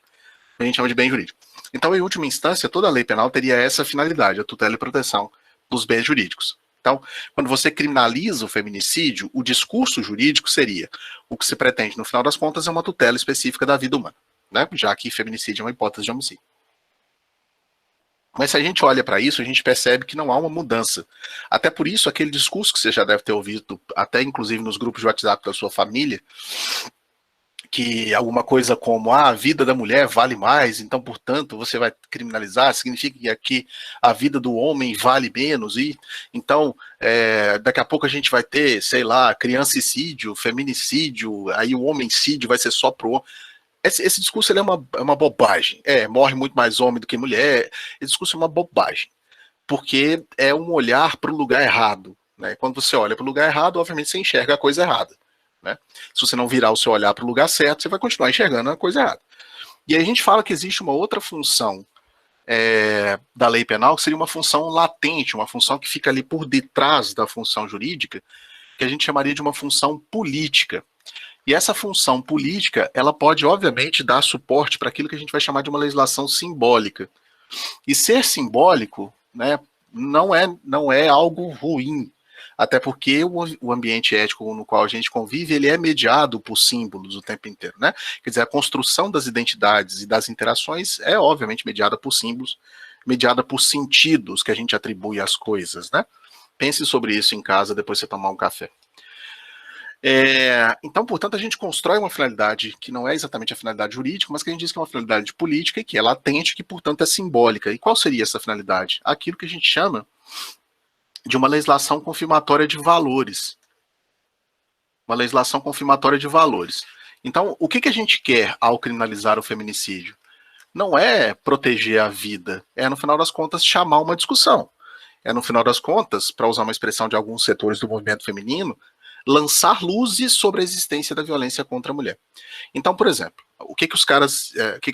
A gente chama de bem jurídico. Então, em última instância, toda lei penal teria essa finalidade, a tutela e proteção dos bens jurídicos. Então, quando você criminaliza o feminicídio, o discurso jurídico seria: o que se pretende, no final das contas, é uma tutela específica da vida humana, né? Já que feminicídio é uma hipótese de homicídio. Mas se a gente olha para isso, a gente percebe que não há uma mudança. Até por isso, aquele discurso que você já deve ter ouvido, até inclusive nos grupos de WhatsApp da sua família, que alguma coisa como a vida da mulher vale mais, então, portanto, você vai criminalizar, significa que a vida do homem vale menos, e então, daqui a pouco a gente vai ter, sei lá, criancicídio, feminicídio, aí o homicídio vai ser só pro homem. Esse discurso ele é uma bobagem. Morre muito mais homem do que mulher. Esse discurso é uma bobagem, porque é um olhar para o lugar errado, né? Quando você olha para o lugar errado, obviamente você enxerga a coisa errada, né? Se você não virar o seu olhar para o lugar certo, você vai continuar enxergando a coisa errada. E aí a gente fala que existe uma outra função da lei penal, que seria uma função latente, uma função que fica ali por detrás da função jurídica, que a gente chamaria de uma função política. E essa função política, ela pode, obviamente, dar suporte para aquilo que a gente vai chamar de uma legislação simbólica. E ser simbólico, né, não é algo ruim, até porque o ambiente ético no qual a gente convive, ele é mediado por símbolos o tempo inteiro, né? Quer dizer, a construção das identidades e das interações é, obviamente, mediada por símbolos, mediada por sentidos que a gente atribui às coisas, né? Pense sobre isso em casa, depois de você tomar um café. Então, portanto, a gente constrói uma finalidade que não é exatamente a finalidade jurídica, mas que a gente diz que é uma finalidade política e que é latente, que, portanto, é simbólica. E qual seria essa finalidade? Aquilo que a gente chama de uma legislação confirmatória de valores. Uma legislação confirmatória de valores. Então, o que a gente quer ao criminalizar o feminicídio? Não é proteger a vida, no final das contas, chamar uma discussão. No final das contas, para usar uma expressão de alguns setores do movimento feminino, lançar luzes sobre a existência da violência contra a mulher. Então, por exemplo, o que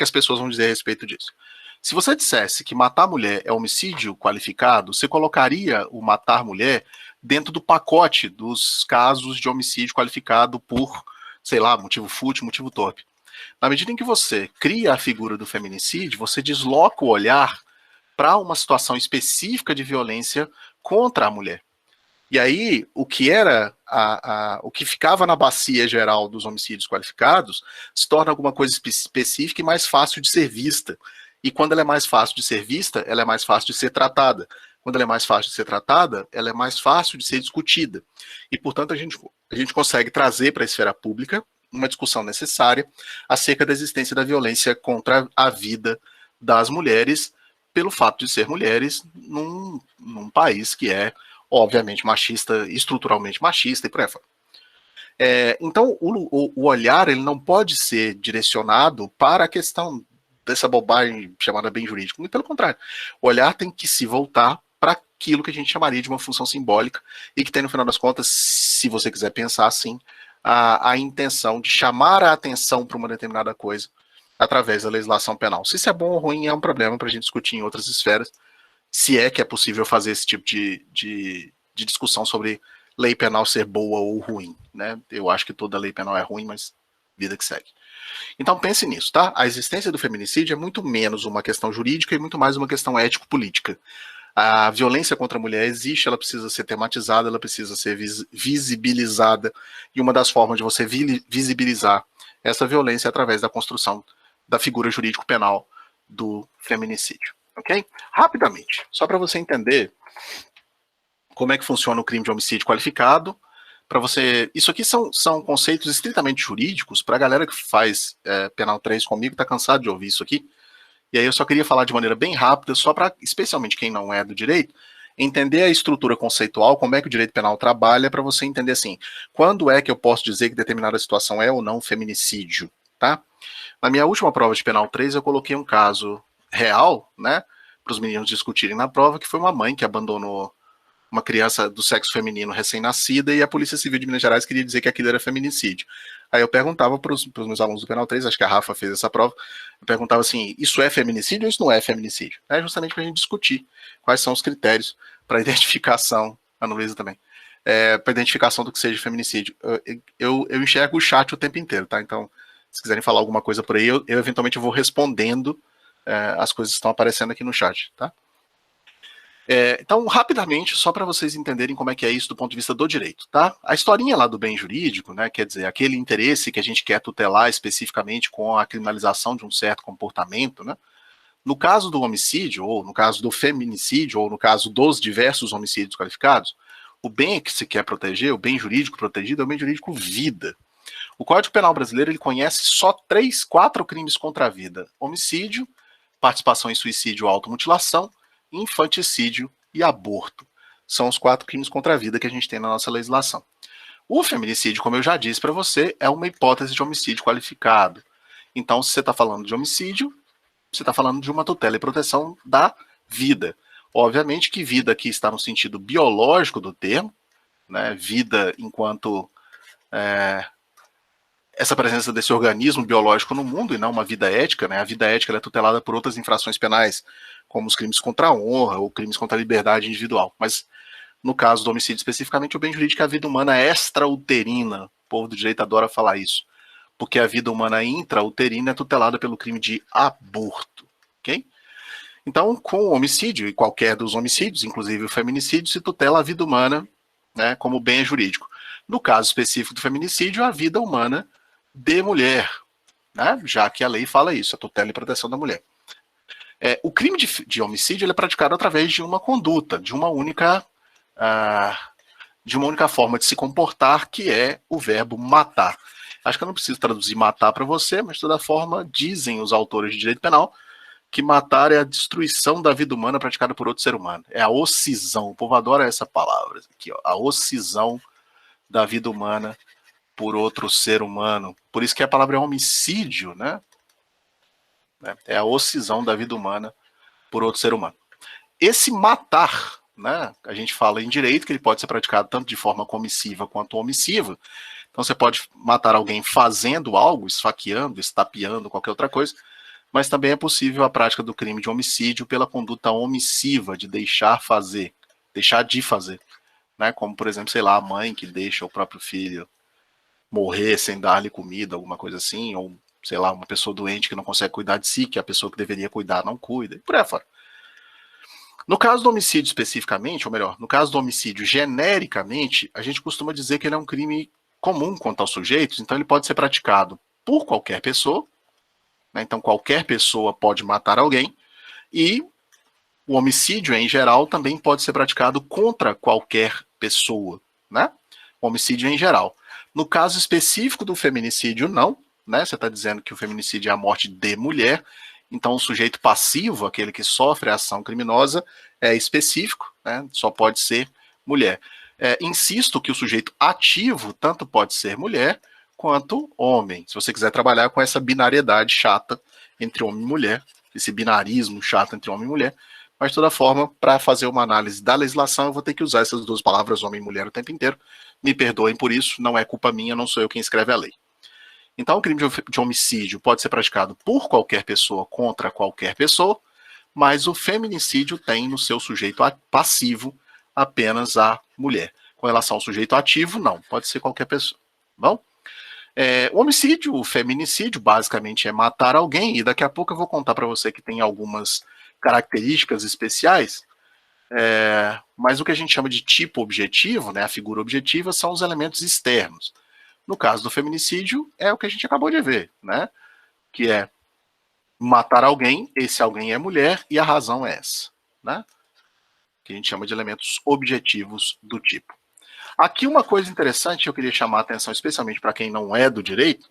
as pessoas vão dizer a respeito disso? Se você dissesse que matar mulher é homicídio qualificado, você colocaria o matar mulher dentro do pacote dos casos de homicídio qualificado por, sei lá, motivo fútil, motivo torpe. Na medida em que você cria a figura do feminicídio, você desloca o olhar para uma situação específica de violência contra a mulher. E aí, o que era o que ficava na bacia geral dos homicídios qualificados se torna alguma coisa específica e mais fácil de ser vista. E quando ela é mais fácil de ser vista, ela é mais fácil de ser tratada. Quando ela é mais fácil de ser tratada, ela é mais fácil de ser discutida. E, portanto, a gente consegue trazer para a esfera pública uma discussão necessária acerca da existência da violência contra a vida das mulheres, pelo fato de ser mulheres num país que é obviamente machista, estruturalmente machista e por aí fora. Então, o olhar ele não pode ser direcionado para a questão dessa bobagem chamada bem jurídico, muito pelo contrário. O olhar tem que se voltar para aquilo que a gente chamaria de uma função simbólica e que tem, no final das contas, se você quiser pensar assim, a intenção de chamar a atenção para uma determinada coisa através da legislação penal. Se isso é bom ou ruim é um problema para a gente discutir em outras esferas, se é que é possível fazer esse tipo de discussão sobre lei penal ser boa ou ruim, né? Eu acho que toda lei penal é ruim, mas vida que segue. Então pense nisso, tá? A existência do feminicídio é muito menos uma questão jurídica e muito mais uma questão ético-política. A violência contra a mulher existe, ela precisa ser tematizada, ela precisa ser visibilizada, e uma das formas de você visibilizar essa violência é através da construção da figura jurídico-penal do feminicídio, ok? Rapidamente, só para você entender como é que funciona o crime de homicídio qualificado, para você... Isso aqui são conceitos estritamente jurídicos, para a galera que faz Penal 3 comigo, tá cansado de ouvir isso aqui, e aí eu só queria falar de maneira bem rápida, só para, especialmente quem não é do direito, entender a estrutura conceitual, como é que o direito penal trabalha, para você entender assim, quando é que eu posso dizer que determinada situação é ou não feminicídio, tá? Na minha última prova de Penal 3, eu coloquei um caso real, né, para os meninos discutirem na prova, que foi uma mãe que abandonou uma criança do sexo feminino recém-nascida e a Polícia Civil de Minas Gerais queria dizer que aquilo era feminicídio. Aí eu perguntava para os meus alunos do Penal 3, acho que a Rafa fez essa prova, eu perguntava assim, isso é feminicídio ou isso não é feminicídio? É justamente para a gente discutir quais são os critérios para identificação, a Luísa também, para identificação do que seja feminicídio. Eu enxergo o chat o tempo inteiro, tá? Então, se quiserem falar alguma coisa por aí, eu eventualmente vou respondendo as coisas que estão aparecendo aqui no chat, tá? Então, rapidamente, só para vocês entenderem como é que é isso do ponto de vista do direito, tá? A historinha lá do bem jurídico, né, quer dizer, aquele interesse que a gente quer tutelar especificamente com a criminalização de um certo comportamento, né? No caso do homicídio, ou no caso do feminicídio, ou no caso dos diversos homicídios qualificados, o bem que se quer proteger, o bem jurídico protegido, é o bem jurídico vida. O Código Penal brasileiro, ele conhece só 4 crimes contra a vida: homicídio, participação em suicídio ou automutilação, infanticídio e aborto. São os 4 crimes contra a vida que a gente tem na nossa legislação. O feminicídio, como eu já disse para você, é uma hipótese de homicídio qualificado. Então, se você está falando de homicídio, você está falando de uma tutela e proteção da vida. Obviamente que vida aqui está no sentido biológico do termo, né? Vida enquanto essa presença desse organismo biológico no mundo, e não uma vida ética, né? A vida ética ela é tutelada por outras infrações penais, como os crimes contra a honra ou crimes contra a liberdade individual. Mas, no caso do homicídio especificamente, o bem jurídico é a vida humana extrauterina. O povo do direito adora falar isso. Porque a vida humana intrauterina é tutelada pelo crime de aborto. Ok? Então, com o homicídio, e qualquer dos homicídios, inclusive o feminicídio, se tutela a vida humana, né, como bem jurídico. No caso específico do feminicídio, a vida humana de mulher, né, já que a lei fala isso, a tutela e proteção da mulher. O crime de homicídio ele é praticado através de uma conduta, de uma única forma de se comportar, que é o verbo matar. Acho que eu não preciso traduzir matar para você, mas de toda forma dizem os autores de direito penal que matar é a destruição da vida humana praticada por outro ser humano. É a ocisão. O povo adora essa palavra aqui, ó, a ocisão da vida humana por outro ser humano. Por isso que a palavra é homicídio, né? É a ocisão da vida humana por outro ser humano. Esse matar, né? A gente fala em direito que ele pode ser praticado tanto de forma comissiva quanto omissiva. Então você pode matar alguém fazendo algo, esfaqueando, estapeando, qualquer outra coisa, mas também é possível a prática do crime de homicídio pela conduta omissiva, de deixar de fazer, né? Como, por exemplo, sei lá, a mãe que deixa o próprio filho morrer sem dar-lhe comida, alguma coisa assim, ou, sei lá, uma pessoa doente que não consegue cuidar de si, que a pessoa que deveria cuidar não cuida, e por aí fora. No caso do homicídio especificamente, ou melhor, no caso do homicídio genericamente, a gente costuma dizer que ele é um crime comum quanto aos sujeitos, então ele pode ser praticado por qualquer pessoa, né? Então qualquer pessoa pode matar alguém, e o homicídio em geral também pode ser praticado contra qualquer pessoa, né? O homicídio em geral. No caso específico do feminicídio, não, né? Você está dizendo que o feminicídio é a morte de mulher, então o sujeito passivo, aquele que sofre a ação criminosa, é específico, né? Só pode ser mulher. Insisto que o sujeito ativo tanto pode ser mulher quanto homem, se você quiser trabalhar com essa binariedade chata entre homem e mulher, esse binarismo chato entre homem e mulher, mas de toda forma, para fazer uma análise da legislação, eu vou ter que usar essas duas palavras, homem e mulher, o tempo inteiro. Me perdoem por isso, não é culpa minha, não sou eu quem escreve a lei. Então, o crime de homicídio pode ser praticado por qualquer pessoa contra qualquer pessoa, mas o feminicídio tem no seu sujeito passivo apenas a mulher. Com relação ao sujeito ativo, não, pode ser qualquer pessoa. Bom? O homicídio, o feminicídio, basicamente é matar alguém, e daqui a pouco eu vou contar para você que tem algumas características especiais Mas o que a gente chama de tipo objetivo, né, a figura objetiva, são os elementos externos. No caso do feminicídio, é o que a gente acabou de ver, né, que é matar alguém, esse alguém é mulher e a razão é essa, né, que a gente chama de elementos objetivos do tipo. Aqui uma coisa interessante, eu queria chamar a atenção, especialmente para quem não é do direito,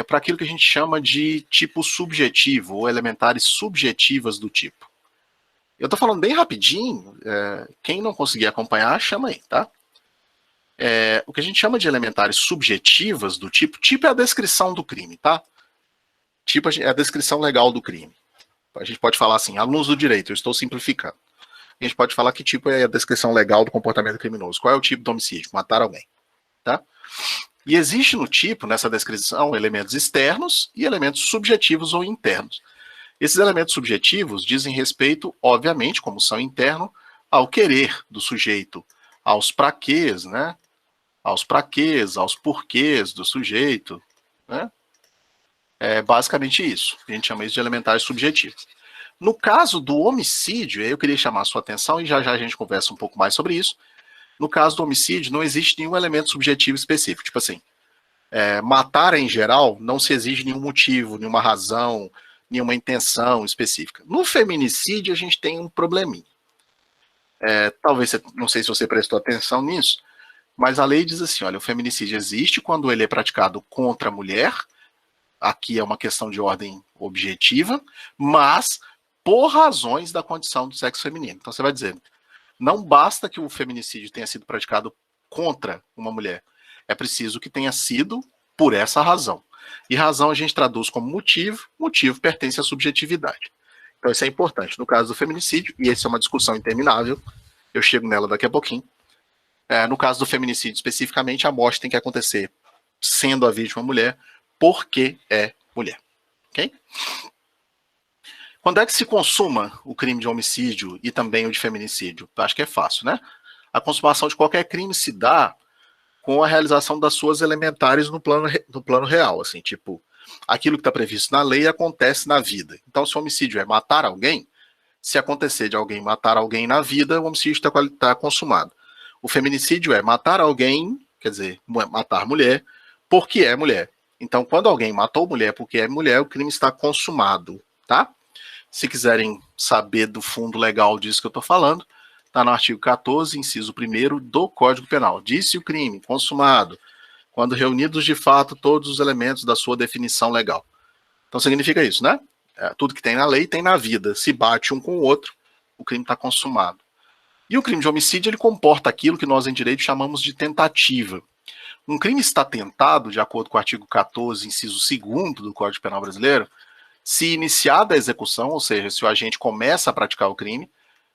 para aquilo que a gente chama de tipo subjetivo, ou elementares subjetivas do tipo. Eu estou falando bem rapidinho, quem não conseguir acompanhar, chama aí, tá? O que a gente chama de elementares subjetivas do tipo é a descrição do crime, tá? Tipo é a descrição legal do crime. A gente pode falar assim, alunos do direito, eu estou simplificando. A gente pode falar que tipo é a descrição legal do comportamento criminoso. Qual é o tipo do homicídio? Matar alguém, tá? E existe no tipo, nessa descrição, elementos externos e elementos subjetivos ou internos. Esses elementos subjetivos dizem respeito, obviamente, como são interno, ao querer do sujeito, aos praquês, né? Aos praquês, aos porquês do sujeito, né? É basicamente isso. A gente chama isso de elementares subjetivos. No caso do homicídio, eu queria chamar a sua atenção, e já já a gente conversa um pouco mais sobre isso. No caso do homicídio, não existe nenhum elemento subjetivo específico. Tipo assim, matar em geral, não se exige nenhum motivo, nenhuma razão, nenhuma intenção específica. No feminicídio, a gente tem um probleminha. Talvez, não sei se você prestou atenção nisso, mas a lei diz assim, olha, o feminicídio existe quando ele é praticado contra a mulher, aqui é uma questão de ordem objetiva, mas por razões da condição do sexo feminino. Então você vai dizer, não basta que o feminicídio tenha sido praticado contra uma mulher, é preciso que tenha sido por essa razão. E razão a gente traduz como motivo, motivo pertence à subjetividade. Então isso é importante. No caso do feminicídio, e essa é uma discussão interminável, eu chego nela daqui a pouquinho, no caso do feminicídio especificamente, a morte tem que acontecer sendo a vítima mulher, porque é mulher. Ok? Quando é que se consuma o crime de homicídio e também o de feminicídio? Acho que é fácil, né? A consumação de qualquer crime se dá com a realização das suas elementares no plano real, assim, tipo, aquilo que está previsto na lei acontece na vida. Então, se o homicídio é matar alguém, se acontecer de alguém matar alguém na vida, o homicídio está consumado. O feminicídio é matar alguém, quer dizer, matar mulher, porque é mulher. Então, quando alguém matou mulher porque é mulher, o crime está consumado, tá? Se quiserem saber do fundo legal disso que eu estou falando, está no artigo 14, inciso 1º do Código Penal. Disse o crime consumado, quando reunidos de fato todos os elementos da sua definição legal. Então significa isso, né? Tudo que tem na lei tem na vida. Se bate um com o outro, o crime está consumado. E o crime de homicídio, ele comporta aquilo que nós em direito chamamos de tentativa. Um crime está tentado, de acordo com o artigo 14, inciso 2º do Código Penal brasileiro, se iniciada a execução, ou seja, se o agente começa a praticar o crime,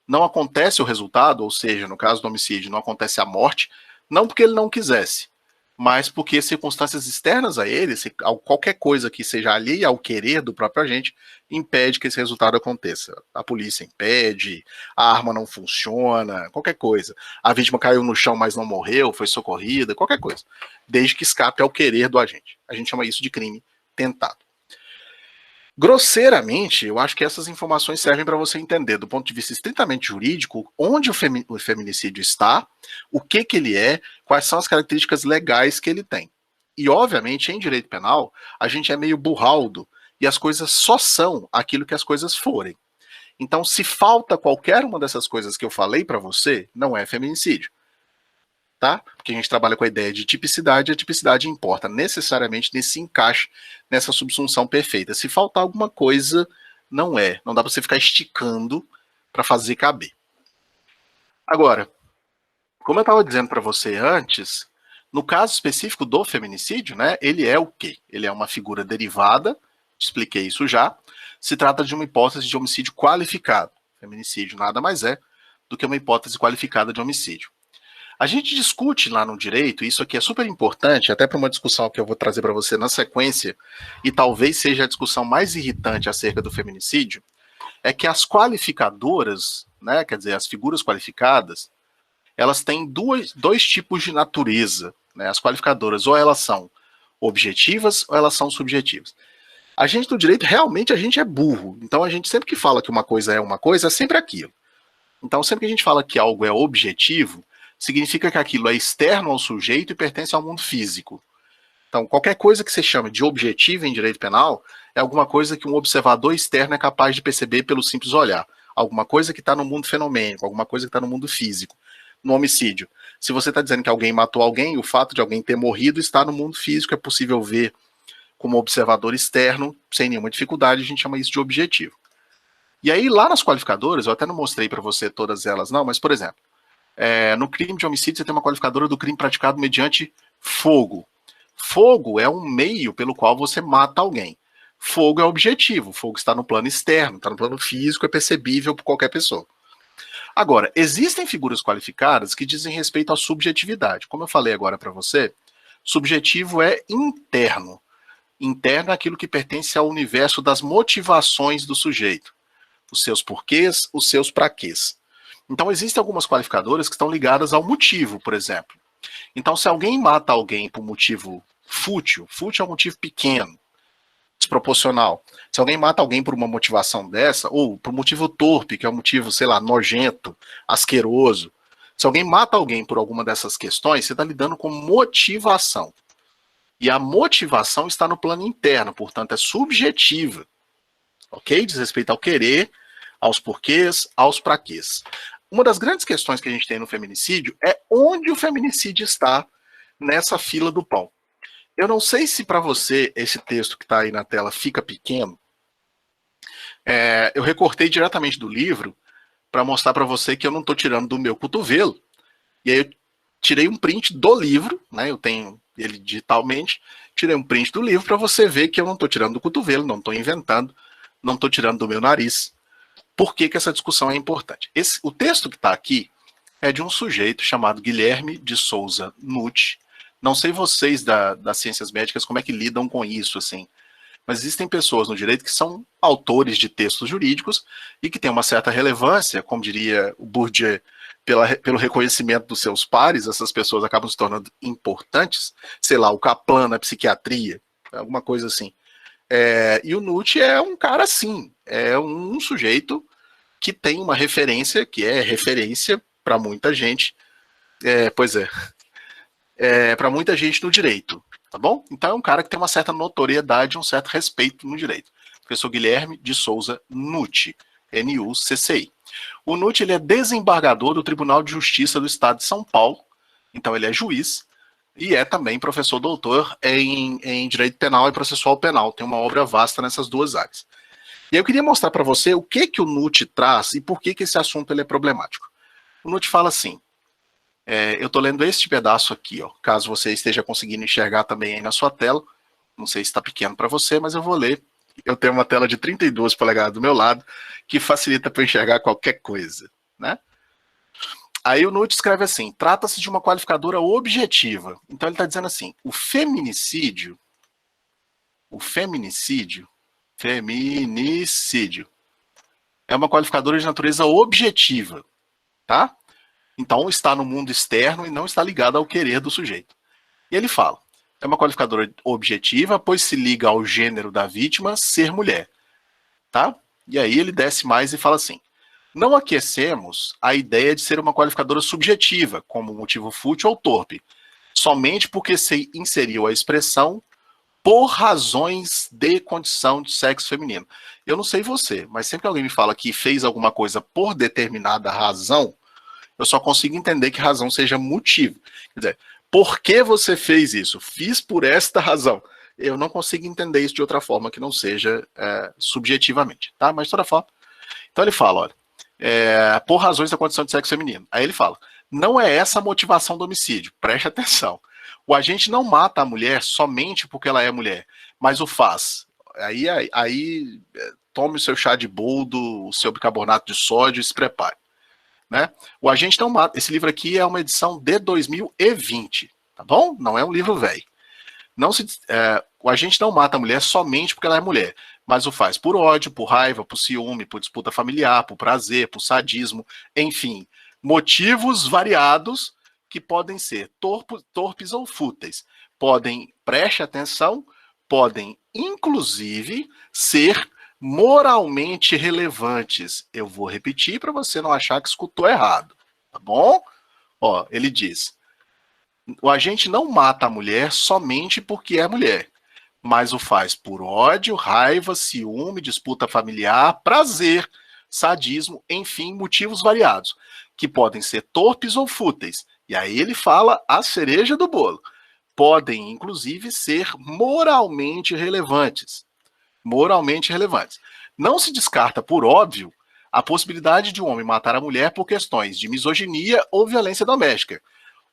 não acontece o resultado, ou seja, no caso do homicídio, não acontece a morte, não porque ele não quisesse, mas porque circunstâncias externas a ele, qualquer coisa que seja alheia ao querer do próprio agente, impede que esse resultado aconteça. A polícia impede, a arma não funciona, qualquer coisa. A vítima caiu no chão, mas não morreu, foi socorrida, qualquer coisa. Desde que escape ao querer do agente. A gente chama isso de crime tentado. Grosseiramente, eu acho que essas informações servem para você entender, do ponto de vista estritamente jurídico, onde o feminicídio está, o que ele é, quais são as características legais que ele tem. E, obviamente, em direito penal, a gente é meio burraldo, e as coisas só são aquilo que as coisas forem. Então, se falta qualquer uma dessas coisas que eu falei para você, não é feminicídio. Tá? Porque a gente trabalha com a ideia de tipicidade, e a tipicidade importa necessariamente nesse encaixe, nessa subsunção perfeita. Se faltar alguma coisa, não é. Não dá para você ficar esticando para fazer caber. Agora, como eu estava dizendo para você antes, no caso específico do feminicídio, né, ele é o quê? Ele é uma figura derivada, expliquei isso já. Se trata de uma hipótese de homicídio qualificado. Feminicídio nada mais é do que uma hipótese qualificada de homicídio. A gente discute lá no direito, e isso aqui é super importante, até para uma discussão que eu vou trazer para você na sequência, e talvez seja a discussão mais irritante acerca do feminicídio, é que as qualificadoras, né, quer dizer, as figuras qualificadas, elas têm dois tipos de natureza. Né? As qualificadoras, ou elas são objetivas, ou elas são subjetivas. A gente do direito, realmente, a gente é burro. Então, a gente sempre que fala que uma coisa é sempre aquilo. Então, sempre que a gente fala que algo é objetivo, significa que aquilo é externo ao sujeito e pertence ao mundo físico. Então, qualquer coisa que se chame de objetivo em direito penal é alguma coisa que um observador externo é capaz de perceber pelo simples olhar. Alguma coisa que está no mundo fenomênico, alguma coisa que está no mundo físico. No homicídio, se você está dizendo que alguém matou alguém, o fato de alguém ter morrido está no mundo físico, é possível ver como observador externo, sem nenhuma dificuldade, a gente chama isso de objetivo. E aí, lá nas qualificadoras, eu até não mostrei para você todas elas, não, mas, por exemplo, no crime de homicídio, você tem uma qualificadora do crime praticado mediante fogo. Fogo é um meio pelo qual você mata alguém. Fogo é objetivo, fogo está no plano externo, está no plano físico, é percebível por qualquer pessoa. Agora, existem figuras qualificadas que dizem respeito à subjetividade. Como eu falei agora para você, subjetivo é interno. Interno é aquilo que pertence ao universo das motivações do sujeito. Os seus porquês, os seus praquês. Então, existem algumas qualificadoras que estão ligadas ao motivo, por exemplo. Então, se alguém mata alguém por motivo fútil é um motivo pequeno, desproporcional. Se alguém mata alguém por uma motivação dessa, ou por motivo torpe, que é um motivo, sei lá, nojento, asqueroso, se alguém mata alguém por alguma dessas questões, você está lidando com motivação. E a motivação está no plano interno, portanto, é subjetiva. Ok? Diz respeito ao querer, aos porquês, aos praquês. Uma das grandes questões que a gente tem no feminicídio é onde o feminicídio está nessa fila do pão. Eu não sei se para você esse texto que está aí na tela fica pequeno. Eu recortei diretamente do livro para mostrar para você que eu não estou tirando do meu cotovelo. E aí eu tirei um print do livro, né? Eu tenho ele digitalmente. Tirei um print do livro para você ver que eu não estou tirando do cotovelo, não estou inventando, não estou tirando do meu nariz. Por que essa discussão é importante? O texto que está aqui é de um sujeito chamado Guilherme de Souza Nucci. Não sei vocês das ciências médicas como é que lidam com isso, assim. Mas existem pessoas no direito que são autores de textos jurídicos e que têm uma certa relevância, como diria o Bourdieu, pelo reconhecimento dos seus pares, essas pessoas acabam se tornando importantes, sei lá, o Kaplan na psiquiatria, alguma coisa assim. E o Nucci é um cara assim, é um sujeito que tem uma referência, que é referência para muita gente, para muita gente no direito, tá bom? Então é um cara que tem uma certa notoriedade, um certo respeito no direito. Professor Guilherme de Souza Nucci, N-U-C-C-I. O Nucci, ele é desembargador do Tribunal de Justiça do Estado de São Paulo, então ele é juiz, e é também professor doutor em Direito Penal e Processual Penal, tem uma obra vasta nessas duas áreas. E eu queria mostrar para você o que o Nucci traz e por que esse assunto ele é problemático. O Nucci fala assim, eu estou lendo este pedaço aqui, ó, caso você esteja conseguindo enxergar também aí na sua tela, não sei se está pequeno para você, mas eu vou ler. Eu tenho uma tela de 32 polegadas do meu lado, que facilita para enxergar qualquer coisa, né? Aí o Nucci escreve assim, trata-se de uma qualificadora objetiva. Então ele está dizendo assim, o feminicídio é uma qualificadora de natureza objetiva, tá? Então está no mundo externo e não está ligado ao querer do sujeito. E ele fala, é uma qualificadora objetiva, pois se liga ao gênero da vítima ser mulher, tá? E aí ele desce mais e fala assim, não aquecemos a ideia de ser uma qualificadora subjetiva, como motivo fútil ou torpe, somente porque se inseriu a expressão por razões de condição de sexo feminino. Eu não sei você, mas sempre que alguém me fala que fez alguma coisa por determinada razão, eu só consigo entender que razão seja motivo. Quer dizer, por que você fez isso? Fiz por esta razão. Eu não consigo entender isso de outra forma que não seja subjetivamente, tá? Mas de toda forma. Então ele fala, olha, por razões da condição de sexo feminino. Aí ele fala, não é essa a motivação do homicídio, preste atenção. O agente não mata a mulher somente porque ela é mulher, mas o faz. Aí tome o seu chá de boldo, o seu bicarbonato de sódio e se prepare. Né? O agente não mata. Esse livro aqui é uma edição de 2020, tá bom? Não é um livro velho. O agente não mata a mulher somente porque ela é mulher, mas o faz por ódio, por raiva, por ciúme, por disputa familiar, por prazer, por sadismo, enfim, motivos variados que podem ser torpes ou fúteis. Podem, preste atenção, podem inclusive ser moralmente relevantes. Eu vou repetir para você não achar que escutou errado, tá bom? Ó, ele diz: o agente não mata a mulher somente porque é mulher, mas o faz por ódio, raiva, ciúme, disputa familiar, prazer, sadismo, enfim, motivos variados, que podem ser torpes ou fúteis. E aí ele fala a cereja do bolo. Podem, inclusive, ser moralmente relevantes. Moralmente relevantes. Não se descarta, por óbvio, a possibilidade de um homem matar a mulher por questões de misoginia ou violência doméstica.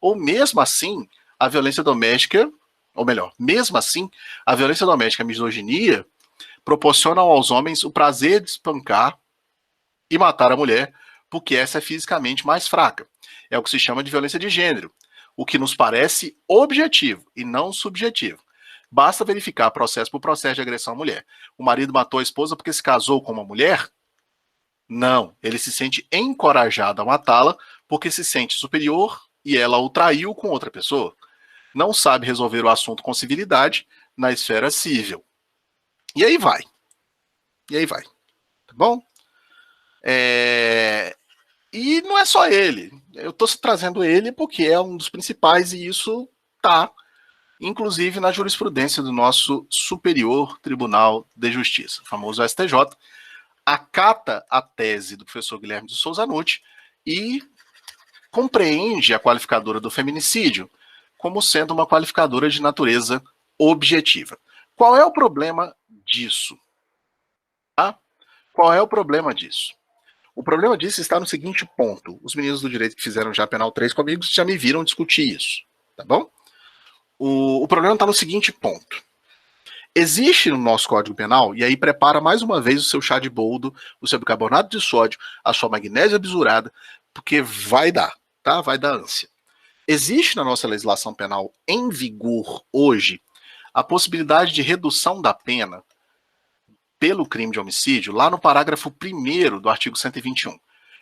Ou mesmo assim, a violência doméstica, ou melhor, mesmo assim, a violência doméstica e a misoginia proporcionam aos homens o prazer de espancar e matar a mulher, porque essa é fisicamente mais fraca. É o que se chama de violência de gênero, o que nos parece objetivo e não subjetivo. Basta verificar processo por processo de agressão à mulher. O marido matou a esposa porque se casou com uma mulher? Não, ele se sente encorajado a matá-la porque se sente superior e ela o traiu com outra pessoa. Não sabe resolver o assunto com civilidade na esfera civil. E aí vai. E aí vai. Tá bom? E não é só ele. Eu estou trazendo ele porque é um dos principais e isso tá, inclusive, na jurisprudência do nosso Superior Tribunal de Justiça, o famoso STJ, acata a tese do professor Guilherme de Souza Nutti e compreende a qualificadora do feminicídio como sendo uma qualificadora de natureza objetiva. Qual é o problema disso? Tá? Qual é o problema disso? O problema disso está no seguinte ponto. Os meninos do direito que fizeram já penal 3 comigo já me viram discutir isso, tá bom? O problema está no seguinte ponto. Existe no nosso Código Penal, e aí prepara mais uma vez o seu chá de boldo, o seu bicarbonato de sódio, a sua magnésia bisurada, porque vai dar, tá? Vai dar ânsia. Existe na nossa legislação penal em vigor hoje a possibilidade de redução da pena pelo crime de homicídio, lá no parágrafo 1º do artigo 121.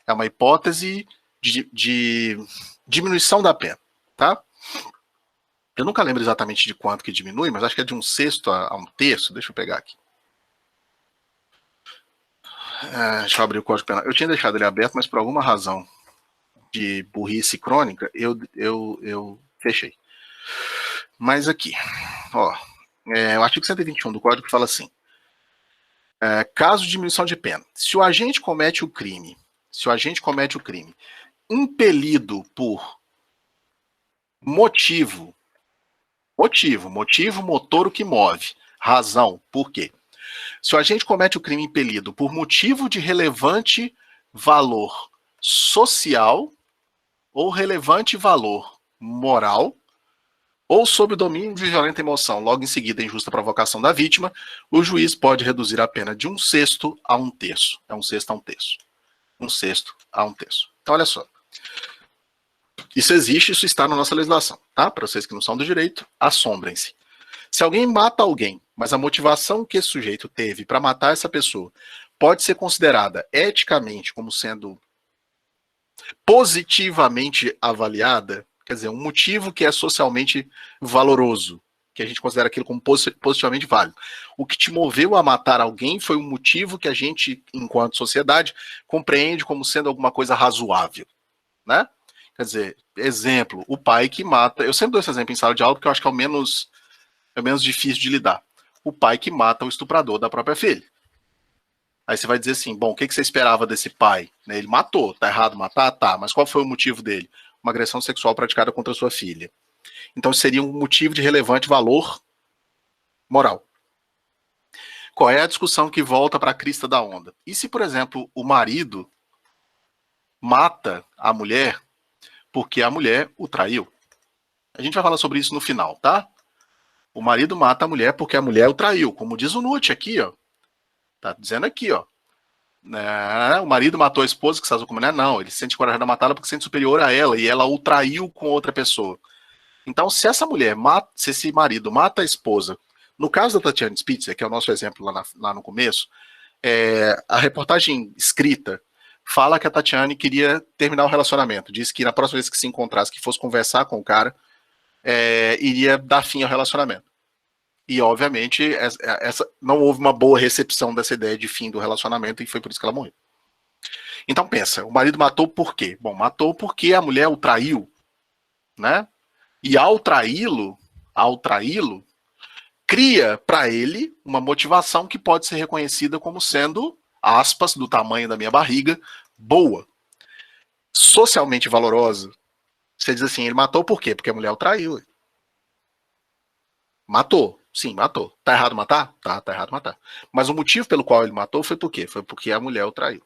É uma hipótese de diminuição da pena, tá? Eu nunca lembro exatamente de quanto que diminui, mas acho que é de 1/6 a 1/3. Deixa eu pegar aqui. Deixa eu abrir o Código Penal. Eu tinha deixado ele aberto, mas por alguma razão de burrice crônica, eu fechei. Mas aqui, ó, o artigo 121 do Código fala assim: caso de diminuição de pena, se o agente comete o crime, impelido por motivo, motor o que move, razão, por quê? Se o agente comete o crime impelido por motivo de relevante valor social ou relevante valor moral, ou sob o domínio de violenta emoção, logo em seguida a injusta provocação da vítima, o juiz pode reduzir a pena de 1/6 a 1/3. É 1/6 a 1/3. 1/6 a 1/3. Então, olha só. Isso existe, isso está na nossa legislação, tá? Para vocês que não são do direito, assombrem-se. Se alguém mata alguém, mas a motivação que esse sujeito teve para matar essa pessoa pode ser considerada eticamente como sendo positivamente avaliada, quer dizer, um motivo que é socialmente valoroso, que a gente considera aquilo como positivamente válido. O que te moveu a matar alguém foi um motivo que a gente, enquanto sociedade, compreende como sendo alguma coisa razoável, né? Quer dizer, exemplo, o pai que mata... Eu sempre dou esse exemplo em sala de aula porque eu acho que é o menos difícil de lidar. O pai que mata o estuprador da própria filha. Aí você vai dizer assim, bom, o que você esperava desse pai? Ele matou, tá errado matar? Tá, mas qual foi o motivo dele? Uma agressão sexual praticada contra sua filha. Então seria um motivo de relevante valor moral. Qual é a discussão que volta para a crista da onda? E se, por exemplo, o marido mata a mulher porque a mulher o traiu? A gente vai falar sobre isso no final, tá? O marido mata a mulher porque a mulher o traiu, como diz o Nutti aqui, ó. Tá dizendo aqui, ó. O marido matou a esposa que se casou com a mulher? Não, ele se sente encorajado a matá-la porque se sente superior a ela e ela o traiu com outra pessoa. Então, se essa mulher se esse marido mata a esposa, no caso da Tatiane Spitzer, que é o nosso exemplo lá no começo, a reportagem escrita fala que a Tatiane queria terminar o relacionamento. Disse que na próxima vez que se encontrasse, que fosse conversar com o cara, iria dar fim ao relacionamento. E, obviamente, não houve uma boa recepção dessa ideia de fim do relacionamento e foi por isso que ela morreu. Então, pensa, o marido matou por quê? Bom, matou porque a mulher o traiu, né? E ao traí-lo, cria para ele uma motivação que pode ser reconhecida como sendo, aspas, do tamanho da minha barriga, boa, socialmente valorosa. Você diz assim, ele matou por quê? Porque a mulher o traiu. Matou. Sim, matou. Tá errado matar? Tá errado matar. Mas o motivo pelo qual ele matou foi por quê? Foi porque a mulher o traiu.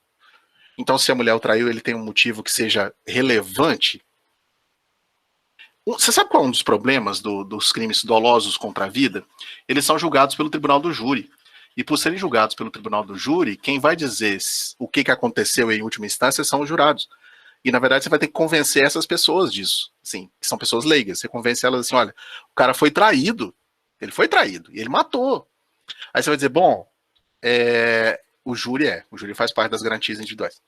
Então, se a mulher o traiu, ele tem um motivo que seja relevante. Você sabe qual é um dos problemas dos crimes dolosos contra a vida? Eles são julgados pelo tribunal do júri. E por serem julgados pelo tribunal do júri, quem vai dizer o que aconteceu em última instância são os jurados. E, na verdade, você vai ter que convencer essas pessoas disso. Assim, que são pessoas leigas. Você convence elas assim, olha, o cara foi traído. Ele foi traído. E ele matou. Aí você vai dizer, bom, o júri faz parte das garantias individuais.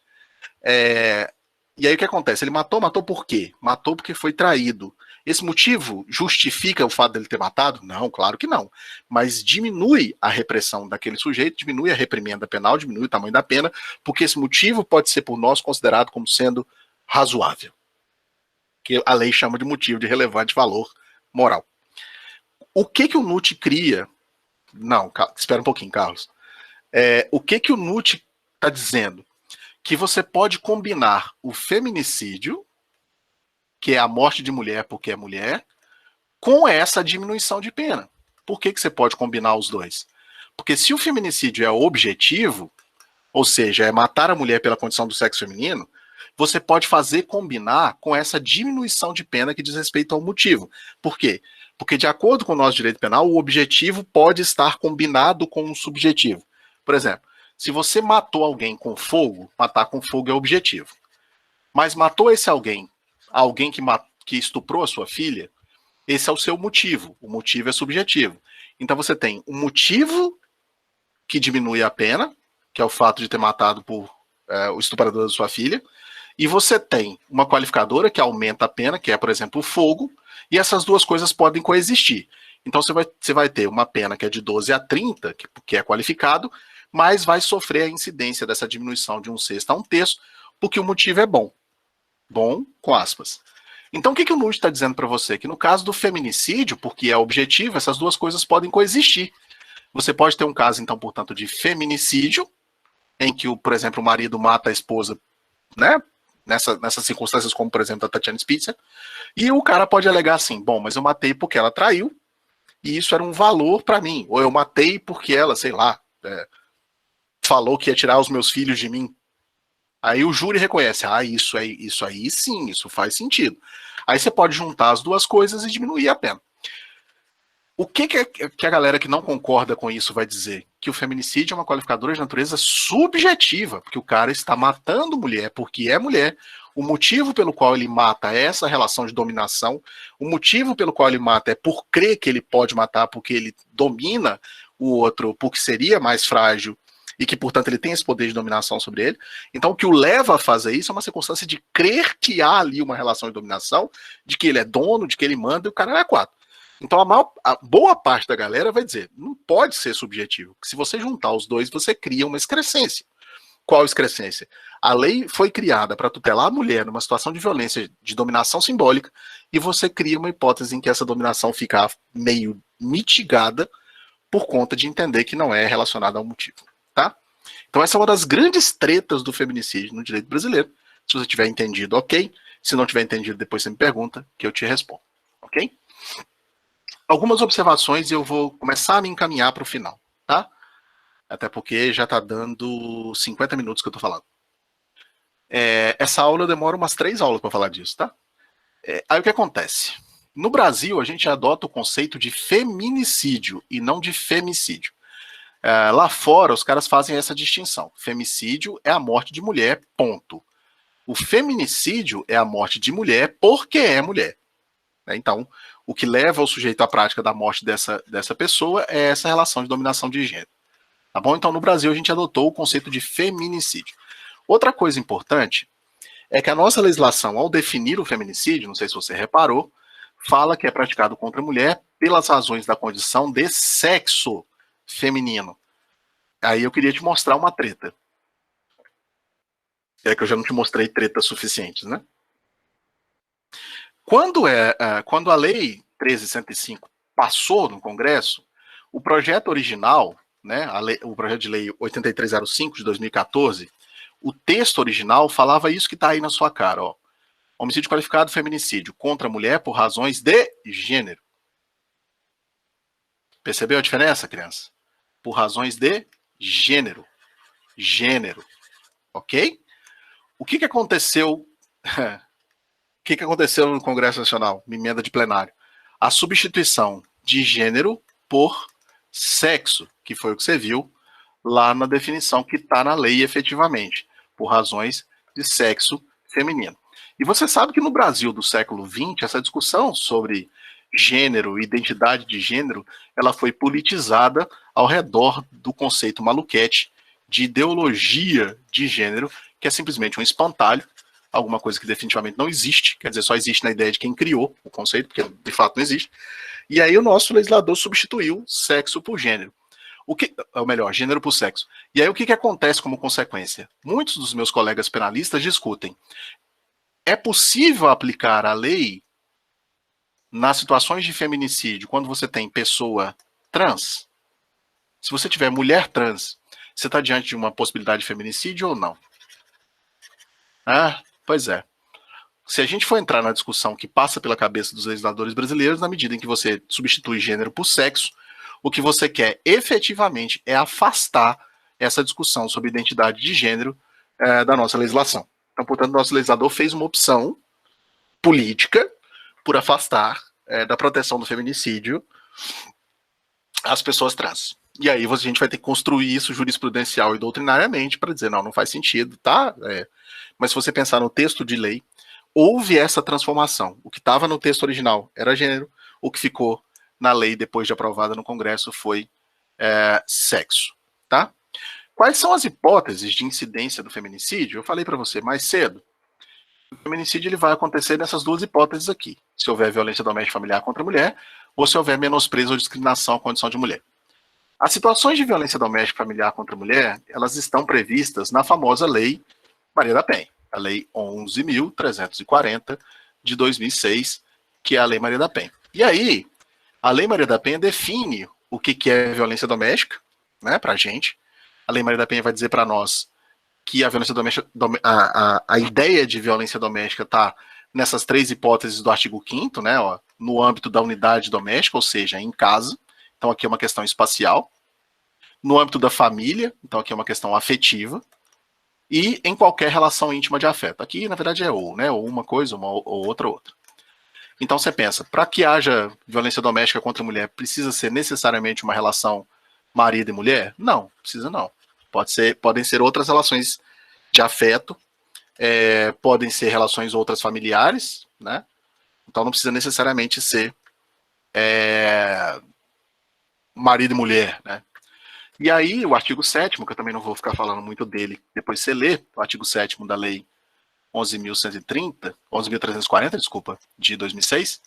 E aí o que acontece? Ele matou por quê? Matou porque foi traído. Esse motivo justifica o fato dele ter matado? Não, claro que não. Mas diminui a repressão daquele sujeito, diminui a reprimenda penal, diminui o tamanho da pena, porque esse motivo pode ser por nós considerado como sendo razoável. Que a lei chama de motivo de relevante valor moral. O que o NUT cria? Não, espera um pouquinho, Carlos. O que o NUT está dizendo? Que você pode combinar o feminicídio, que é a morte de mulher porque é mulher, com essa diminuição de pena. Por que você pode combinar os dois? Porque se o feminicídio é objetivo, ou seja, é matar a mulher pela condição do sexo feminino, você pode fazer combinar com essa diminuição de pena que diz respeito ao motivo. Por quê? Porque, de acordo com o nosso direito penal, o objetivo pode estar combinado com o subjetivo. Por exemplo, se você matou alguém com fogo, matar com fogo é objetivo. Mas matou esse alguém que estuprou a sua filha, esse é o seu motivo. O motivo é subjetivo. Então você tem um motivo que diminui a pena, que é o fato de ter matado o estuprador da sua filha, e você tem uma qualificadora que aumenta a pena, que é, por exemplo, o fogo, e essas duas coisas podem coexistir. Então você vai ter uma pena que é de 12 a 30, que é qualificado, mas vai sofrer a incidência dessa diminuição de 1/6 a 1/3, porque o motivo é bom. Bom, com aspas. Então o que o NUT está dizendo para você? Que no caso do feminicídio, porque é objetivo, essas duas coisas podem coexistir. Você pode ter um caso, então, portanto, de feminicídio, em que, por exemplo, o marido mata a esposa, né? Nessas circunstâncias, como, por exemplo, a Tatiana Spitzer, e o cara pode alegar assim, bom, mas eu matei porque ela traiu, e isso era um valor para mim, ou eu matei porque ela, sei lá, falou que ia tirar os meus filhos de mim. Aí o júri reconhece, isso aí sim, isso faz sentido. Aí você pode juntar as duas coisas e diminuir a pena. O que a galera que não concorda com isso vai dizer? Que o feminicídio é uma qualificadora de natureza subjetiva, porque o cara está matando mulher porque é mulher, o motivo pelo qual ele mata é essa relação de dominação, o motivo pelo qual ele mata é por crer que ele pode matar porque ele domina o outro, porque seria mais frágil, e que, portanto, ele tem esse poder de dominação sobre ele. Então, o que o leva a fazer isso é uma circunstância de crer que há ali uma relação de dominação, de que ele é dono, de que ele manda, e o cara é 4. Então, a boa parte da galera vai dizer, não pode ser subjetivo. Se você juntar os dois, você cria uma excrescência. Qual excrescência? A lei foi criada para tutelar a mulher numa situação de violência, de dominação simbólica, e você cria uma hipótese em que essa dominação fica meio mitigada por conta de entender que não é relacionada ao motivo. Tá? Então essa é uma das grandes tretas do feminicídio no direito brasileiro. Se você tiver entendido, ok. Se não tiver entendido, depois você me pergunta que eu te respondo. Ok? Algumas observações e eu vou começar a me encaminhar para o final. Tá? Até porque já está dando 50 minutos que eu estou falando. Essa aula demora umas 3 aulas para falar disso. Tá? Aí o que acontece? No Brasil, a gente adota o conceito de feminicídio e não de femicídio. Lá fora, os caras fazem essa distinção. Femicídio é a morte de mulher, ponto. O feminicídio é a morte de mulher porque é mulher. Então, o que leva o sujeito à prática da morte dessa pessoa é essa relação de dominação de gênero. Tá bom? Então, no Brasil, a gente adotou o conceito de feminicídio. Outra coisa importante é que a nossa legislação, ao definir o feminicídio, não sei se você reparou, fala que é praticado contra a mulher pelas razões da condição de sexo feminino. Aí eu queria te mostrar uma treta. É que eu já não te mostrei tretas suficientes, né? Quando a Lei 13.105 passou no Congresso, o projeto original, né, o projeto de lei 8305 de 2014, o texto original falava isso que está aí na sua cara, ó. Homicídio qualificado, feminicídio contra a mulher por razões de gênero. Percebeu a diferença, criança? Por razões de gênero. Gênero. Ok? O que aconteceu? O que aconteceu no Congresso Nacional? Emenda de plenário. A substituição de gênero por sexo, que foi o que você viu lá na definição que está na lei efetivamente, por razões de sexo feminino. E você sabe que no Brasil do século XX, essa discussão sobre gênero, identidade de gênero, ela foi politizada ao redor do conceito maluquete de ideologia de gênero, que é simplesmente um espantalho, alguma coisa que definitivamente não existe, quer dizer, só existe na ideia de quem criou o conceito, porque de fato não existe. E aí o nosso legislador substituiu sexo por gênero. Ou melhor, gênero por sexo. E aí o que acontece como consequência? Muitos dos meus colegas penalistas discutem: é possível aplicar a lei nas situações de feminicídio quando você tem pessoa trans? Se você tiver mulher trans, você está diante de uma possibilidade de feminicídio ou não? Ah, pois é. Se a gente for entrar na discussão que passa pela cabeça dos legisladores brasileiros, na medida em que você substitui gênero por sexo, o que você quer efetivamente é afastar essa discussão sobre identidade de gênero da nossa legislação. Então, portanto, nosso legislador fez uma opção política por afastar da proteção do feminicídio as pessoas trans. E aí a gente vai ter que construir isso jurisprudencial e doutrinariamente para dizer, não faz sentido, tá? Mas se você pensar no texto de lei, houve essa transformação. O que estava no texto original era gênero, o que ficou na lei depois de aprovada no Congresso foi sexo, tá? Quais são as hipóteses de incidência do feminicídio? Eu falei para você mais cedo. O feminicídio ele vai acontecer nessas duas hipóteses aqui. Se houver violência doméstica familiar contra a mulher, ou se houver menosprezo ou discriminação à condição de mulher. As situações de violência doméstica familiar contra a mulher, elas estão previstas na famosa Lei Maria da Penha, a Lei 11.340 de 2006, que é a Lei Maria da Penha. E aí, a Lei Maria da Penha define o que é violência doméstica, né, pra gente. A Lei Maria da Penha vai dizer para nós que a violência doméstica, a ideia de violência doméstica está nessas três hipóteses do artigo 5º, né, ó, no âmbito da unidade doméstica, ou seja, em casa. Então aqui é uma questão espacial. No âmbito da família, então aqui é uma questão afetiva. E em qualquer relação íntima de afeto. Aqui, na verdade, é ou uma coisa, ou outra. Então você pensa, para que haja violência doméstica contra a mulher, precisa ser necessariamente uma relação marido e mulher? Não, precisa não. Podem ser outras relações de afeto, podem ser relações outras familiares, né? Então não precisa necessariamente ser marido e mulher, né? E aí o artigo 7º, que eu também não vou ficar falando muito dele, depois você lê o artigo 7º da lei 11.340, desculpa, de 2006,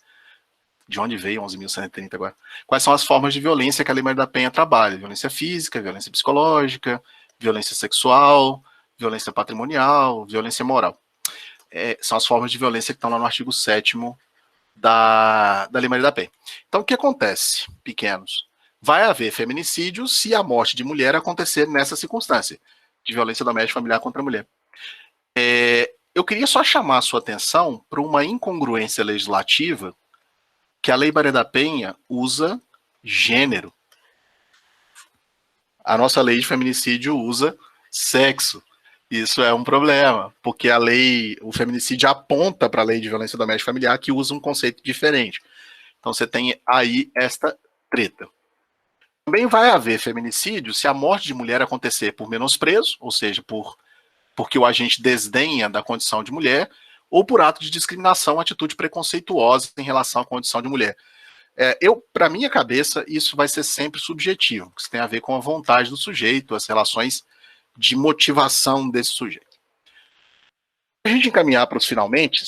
de onde veio 11.130 agora? Quais são as formas de violência que a Lei Maria da Penha trabalha? Violência física, violência psicológica, violência sexual, violência patrimonial, violência moral. São as formas de violência que estão lá no artigo 7º da Lei Maria da Penha. Então, o que acontece, pequenos? Vai haver feminicídio se a morte de mulher acontecer nessa circunstância, de violência doméstica familiar contra a mulher. Eu queria só chamar a sua atenção para uma incongruência legislativa que a Lei Maria da Penha usa gênero. A nossa lei de feminicídio usa sexo. Isso é um problema, porque o feminicídio aponta para a lei de violência doméstica familiar que usa um conceito diferente. Então você tem aí esta treta. Também vai haver feminicídio se a morte de mulher acontecer por menosprezo, ou seja, porque o agente desdenha da condição de mulher, ou por ato de discriminação, atitude preconceituosa em relação à condição de mulher. Para minha cabeça, isso vai ser sempre subjetivo, que isso tem a ver com a vontade do sujeito, as relações de motivação desse sujeito. Para a gente encaminhar para os finalmente,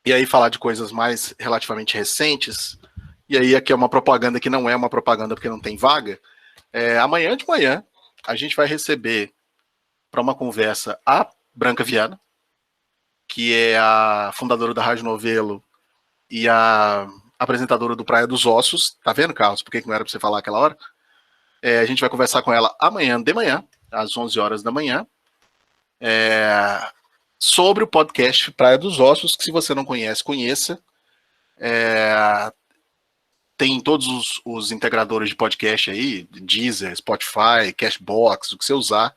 E aí falar de coisas mais relativamente recentes, e aí aqui é uma propaganda que não é uma propaganda porque não tem vaga. Amanhã de manhã a gente vai receber para uma conversa a Branca Viana, que é a fundadora da Rádio Novelo e a apresentadora do Praia dos Ossos. Tá vendo, Carlos? Por que não era para você falar aquela hora? A gente vai conversar com ela amanhã de manhã, às 11 horas da manhã, sobre o podcast Praia dos Ossos, que se você não conhece, conheça. Tem todos os integradores de podcast aí, Deezer, Spotify, Cashbox, o que você usar,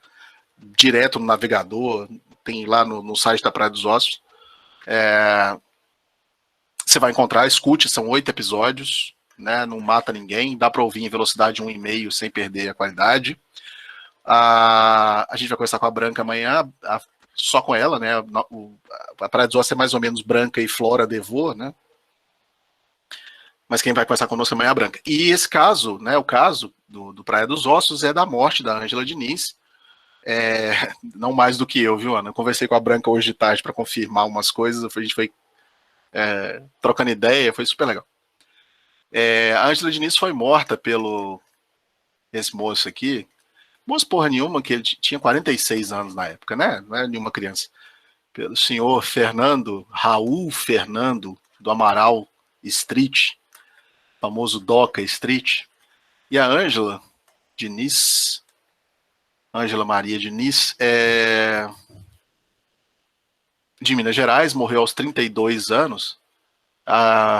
direto no navegador, tem lá no site da Praia dos Ossos. Você vai encontrar, escute, são 8 episódios, né, não mata ninguém, dá para ouvir em velocidade 1,5 sem perder a qualidade. A gente vai conversar com a Branca amanhã, só com ela, né, a Praia dos Ossos é mais ou menos Branca e Flora Devô, né, mas quem vai conversar conosco amanhã é a Branca. E esse caso, né, o caso do Praia dos Ossos é da morte da Ângela Diniz, não mais do que eu, viu, Ana? Eu conversei com a Branca hoje de tarde para confirmar umas coisas, a gente foi trocando ideia, foi super legal. A Ângela Diniz foi morta pelo esse moço aqui, moço porra nenhuma, que ele tinha 46 anos na época, né? Não é nenhuma criança. Pelo senhor Raul Fernando do Amaral Street, famoso Doca Street. E a Ângela Diniz, Ângela Maria Diniz, de Minas Gerais, morreu aos 32 anos,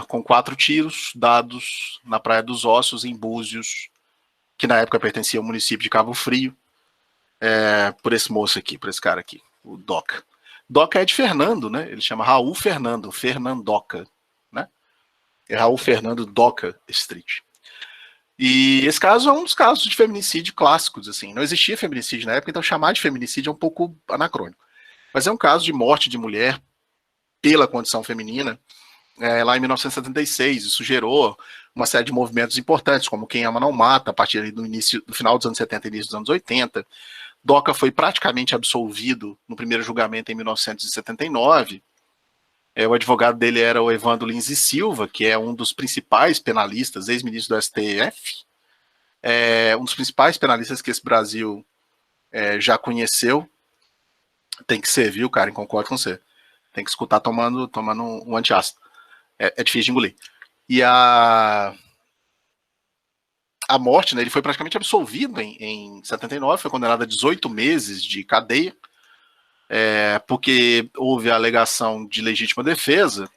com 4 tiros dados na Praia dos Ossos, em Búzios, que na época pertencia ao município de Cabo Frio, por esse moço aqui, por esse cara aqui, o Doca. Doca é de Fernando, né? Ele chama Raul Fernando, Fernandoca, né? É Raul Fernando Doca Street. E esse caso é um dos casos de feminicídio clássicos, assim. Não existia feminicídio na época, então chamar de feminicídio é um pouco anacrônico. Mas é um caso de morte de mulher pela condição feminina, lá em 1976. Isso gerou uma série de movimentos importantes, como Quem Ama Não Mata, a partir do final dos anos 70 e início dos anos 80. Doca foi praticamente absolvido no primeiro julgamento em 1979. O advogado dele era o Evandro Lins e Silva, que é um dos principais penalistas, ex-ministro do STF, um dos principais penalistas que esse Brasil já conheceu. Tem que ser, viu, cara? Concordo com você. Tem que escutar tomando um antiácido. É difícil de engolir. E a morte, né, ele foi praticamente absolvido em 79, foi condenado a 18 meses de cadeia, porque houve a alegação de legítima defesa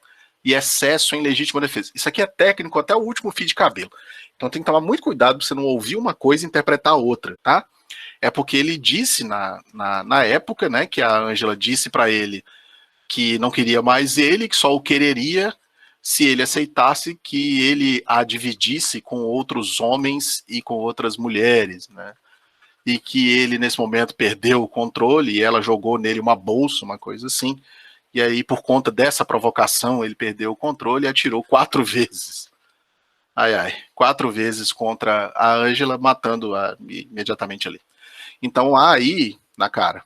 e excesso em legítima defesa. Isso aqui é técnico até o último fio de cabelo. Então tem que tomar muito cuidado para você não ouvir uma coisa e interpretar outra, tá? É porque ele disse na época, né, que a Ângela disse para ele que não queria mais ele, que só o quereria se ele aceitasse que ele a dividisse com outros homens e com outras mulheres, né? E que ele, nesse momento, perdeu o controle e ela jogou nele uma bolsa, uma coisa assim. E aí, por conta dessa provocação, ele perdeu o controle e atirou 4 vezes. 4 vezes contra a Ângela, matando-a imediatamente ali. Então, há aí, na cara,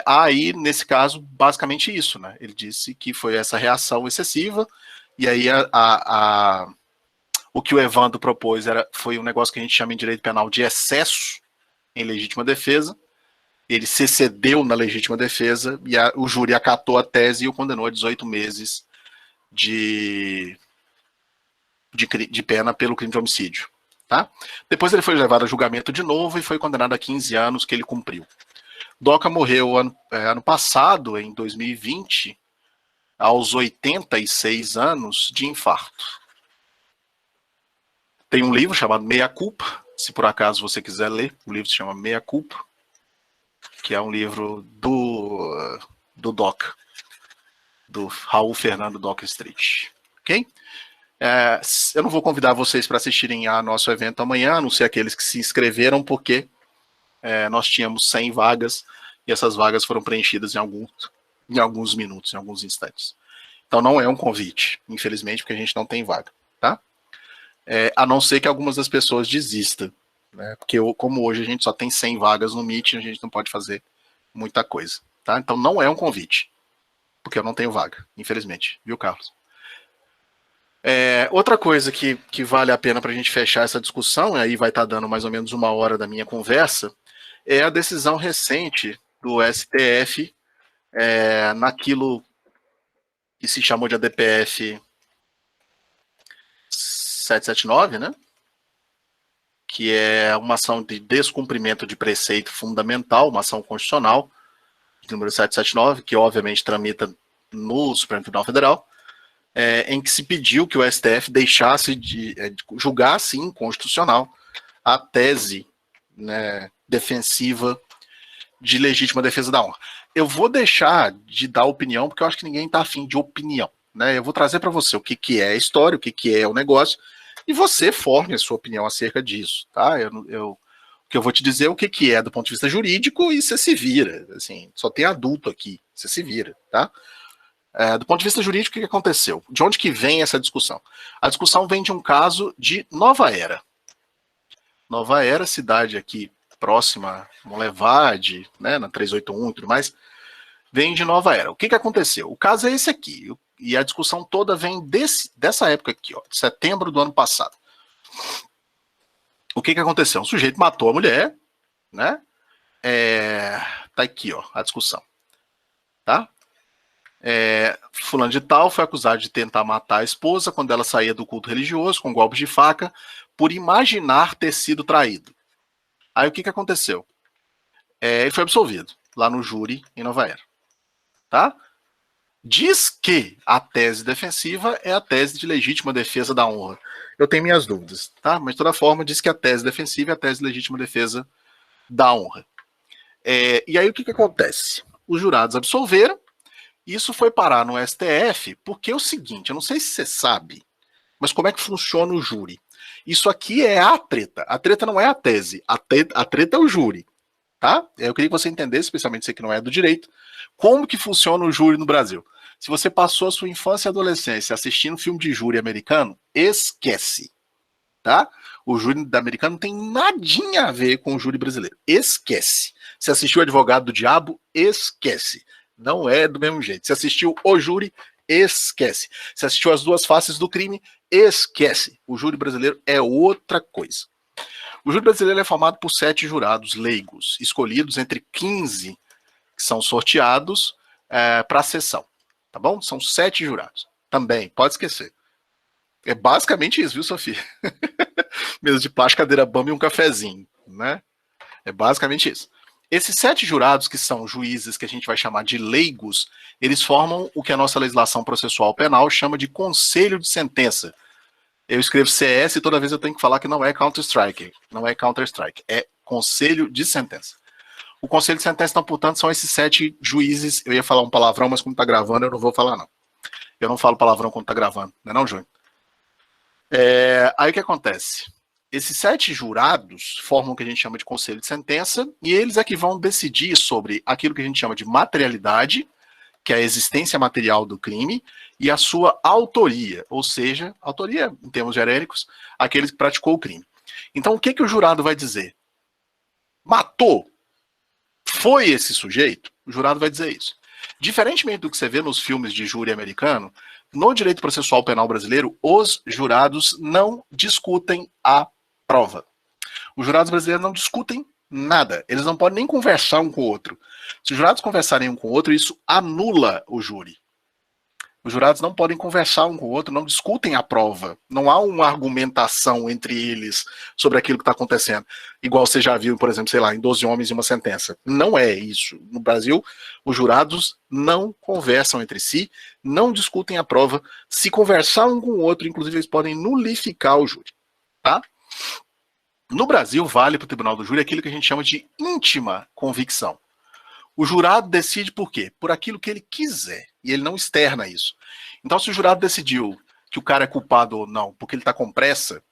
há aí, nesse caso, basicamente isso, né? Ele disse que foi essa reação excessiva, e aí o que o Evandro propôs foi um negócio que a gente chama em direito penal de excesso em legítima defesa. Ele se excedeu na legítima defesa, e o júri acatou a tese e o condenou a 18 meses de pena pelo crime de homicídio. Tá? Depois ele foi levado a julgamento de novo e foi condenado a 15 anos que ele cumpriu. Doca morreu ano passado, em 2020, aos 86 anos, de infarto. Tem um livro chamado Meia Culpa, se por acaso você quiser ler, o livro se chama Meia Culpa, que é um livro do Doca, do Raul Fernando Doca Street. Ok? Eu não vou convidar vocês para assistirem a nosso evento amanhã, a não ser aqueles que se inscreveram, porque nós tínhamos 100 vagas e essas vagas foram preenchidas em alguns minutos, em alguns instantes. Então não é um convite, infelizmente, porque a gente não tem vaga, tá? A não ser que algumas das pessoas desistam, né? Porque como hoje a gente só tem 100 vagas no Meet, a gente não pode fazer muita coisa, tá? Então não é um convite, porque eu não tenho vaga, infelizmente, viu, Carlos? Outra coisa que vale a pena para a gente fechar essa discussão, e aí vai estar dando mais ou menos 1 hora da minha conversa, é a decisão recente do STF naquilo que se chamou de ADPF 779, né? Que é uma ação de descumprimento de preceito fundamental, uma ação constitucional, número 779, que obviamente tramita no Supremo Tribunal Federal, em que se pediu que o STF deixasse de julgar, sim, constitucional, a tese, né, defensiva de legítima defesa da honra. Eu vou deixar de dar opinião, porque eu acho que ninguém está afim de opinião, né? Eu vou trazer para você o que é a história, o que é o negócio, e você forme a sua opinião acerca disso, tá? O que eu vou te dizer é o que é do ponto de vista jurídico, e você se vira, assim, só tem adulto aqui, você se vira, tá? Do ponto de vista jurídico, o que aconteceu? De onde que vem essa discussão? A discussão vem de um caso de Nova Era. Nova Era, cidade aqui próxima, Monlevade, né, na 381 e tudo mais, vem de Nova Era. O que aconteceu? O caso é esse aqui, e a discussão toda vem dessa época aqui, ó, de setembro do ano passado. O que aconteceu? Um sujeito matou a mulher, né? Tá aqui, ó, a discussão, tá? Fulano de tal foi acusado de tentar matar a esposa quando ela saía do culto religioso com golpes de faca por imaginar ter sido traído. Aí o que aconteceu? Ele foi absolvido lá no júri em Nova Era, tá? Diz que a tese defensiva é a tese de legítima defesa da honra. Eu tenho minhas dúvidas, tá? Mas de toda forma diz que a tese defensiva é a tese de legítima defesa da honra. E aí o que acontece? Os jurados absolveram. Isso foi parar no STF, porque é o seguinte, eu não sei se você sabe, mas como é que funciona o júri? Isso aqui é a treta. A treta não é a tese, a treta é o júri, tá? Eu queria que você entendesse, especialmente você que não é do direito, como que funciona o júri no Brasil. Se você passou a sua infância e adolescência assistindo filme de júri americano, esquece, tá? O júri americano não tem nadinha a ver com o júri brasileiro, esquece. Se assistiu Advogado do Diabo, esquece. Não é do mesmo jeito. Se assistiu O Júri, esquece. Se assistiu As Duas Faces do Crime, esquece. O júri brasileiro é outra coisa. O júri brasileiro é formado por 7 jurados leigos, escolhidos entre 15 que são sorteados para a sessão. Tá bom? São 7 jurados. Também, pode esquecer. É basicamente isso, viu, Sofia? Mesa de plástico, cadeira bamba e um cafezinho, né? É basicamente isso. Esses 7 jurados, que são juízes que a gente vai chamar de leigos, eles formam o que a nossa legislação processual penal chama de conselho de sentença. Eu escrevo CS e toda vez eu tenho que falar que não é Counter-Strike. Não é Counter-Strike, é conselho de sentença. O conselho de sentença, então, portanto, são esses 7 juízes. Eu ia falar um palavrão, mas como tá gravando, eu não vou falar, não. Eu não falo palavrão quando tá gravando, não é não, Júnior? Aí o que acontece? Esses 7 jurados formam o que a gente chama de conselho de sentença, e eles é que vão decidir sobre aquilo que a gente chama de materialidade, que é a existência material do crime, e a sua autoria, ou seja, autoria, em termos genéricos, aquele que praticou o crime. Então, o que o jurado vai dizer? Matou? Foi esse sujeito? O jurado vai dizer isso. Diferentemente do que você vê nos filmes de júri americano, no direito processual penal brasileiro, os jurados não discutem a prova. Os jurados brasileiros não discutem nada. Eles não podem nem conversar um com o outro. Se os jurados conversarem um com o outro, isso anula o júri. Os jurados não podem conversar um com o outro, não discutem a prova. Não há uma argumentação entre eles sobre aquilo que está acontecendo. Igual você já viu, por exemplo, sei lá, em 12 Homens e uma Sentença. Não é isso. No Brasil, os jurados não conversam entre si, não discutem a prova. Se conversar um com o outro, inclusive, eles podem nulificar o júri. Tá? No Brasil, vale para o Tribunal do Júri aquilo que a gente chama de íntima convicção. O jurado decide por quê? Por aquilo que ele quiser, e ele não externa isso. Então, se o jurado decidiu que o cara é culpado ou não, porque ele está com pressa,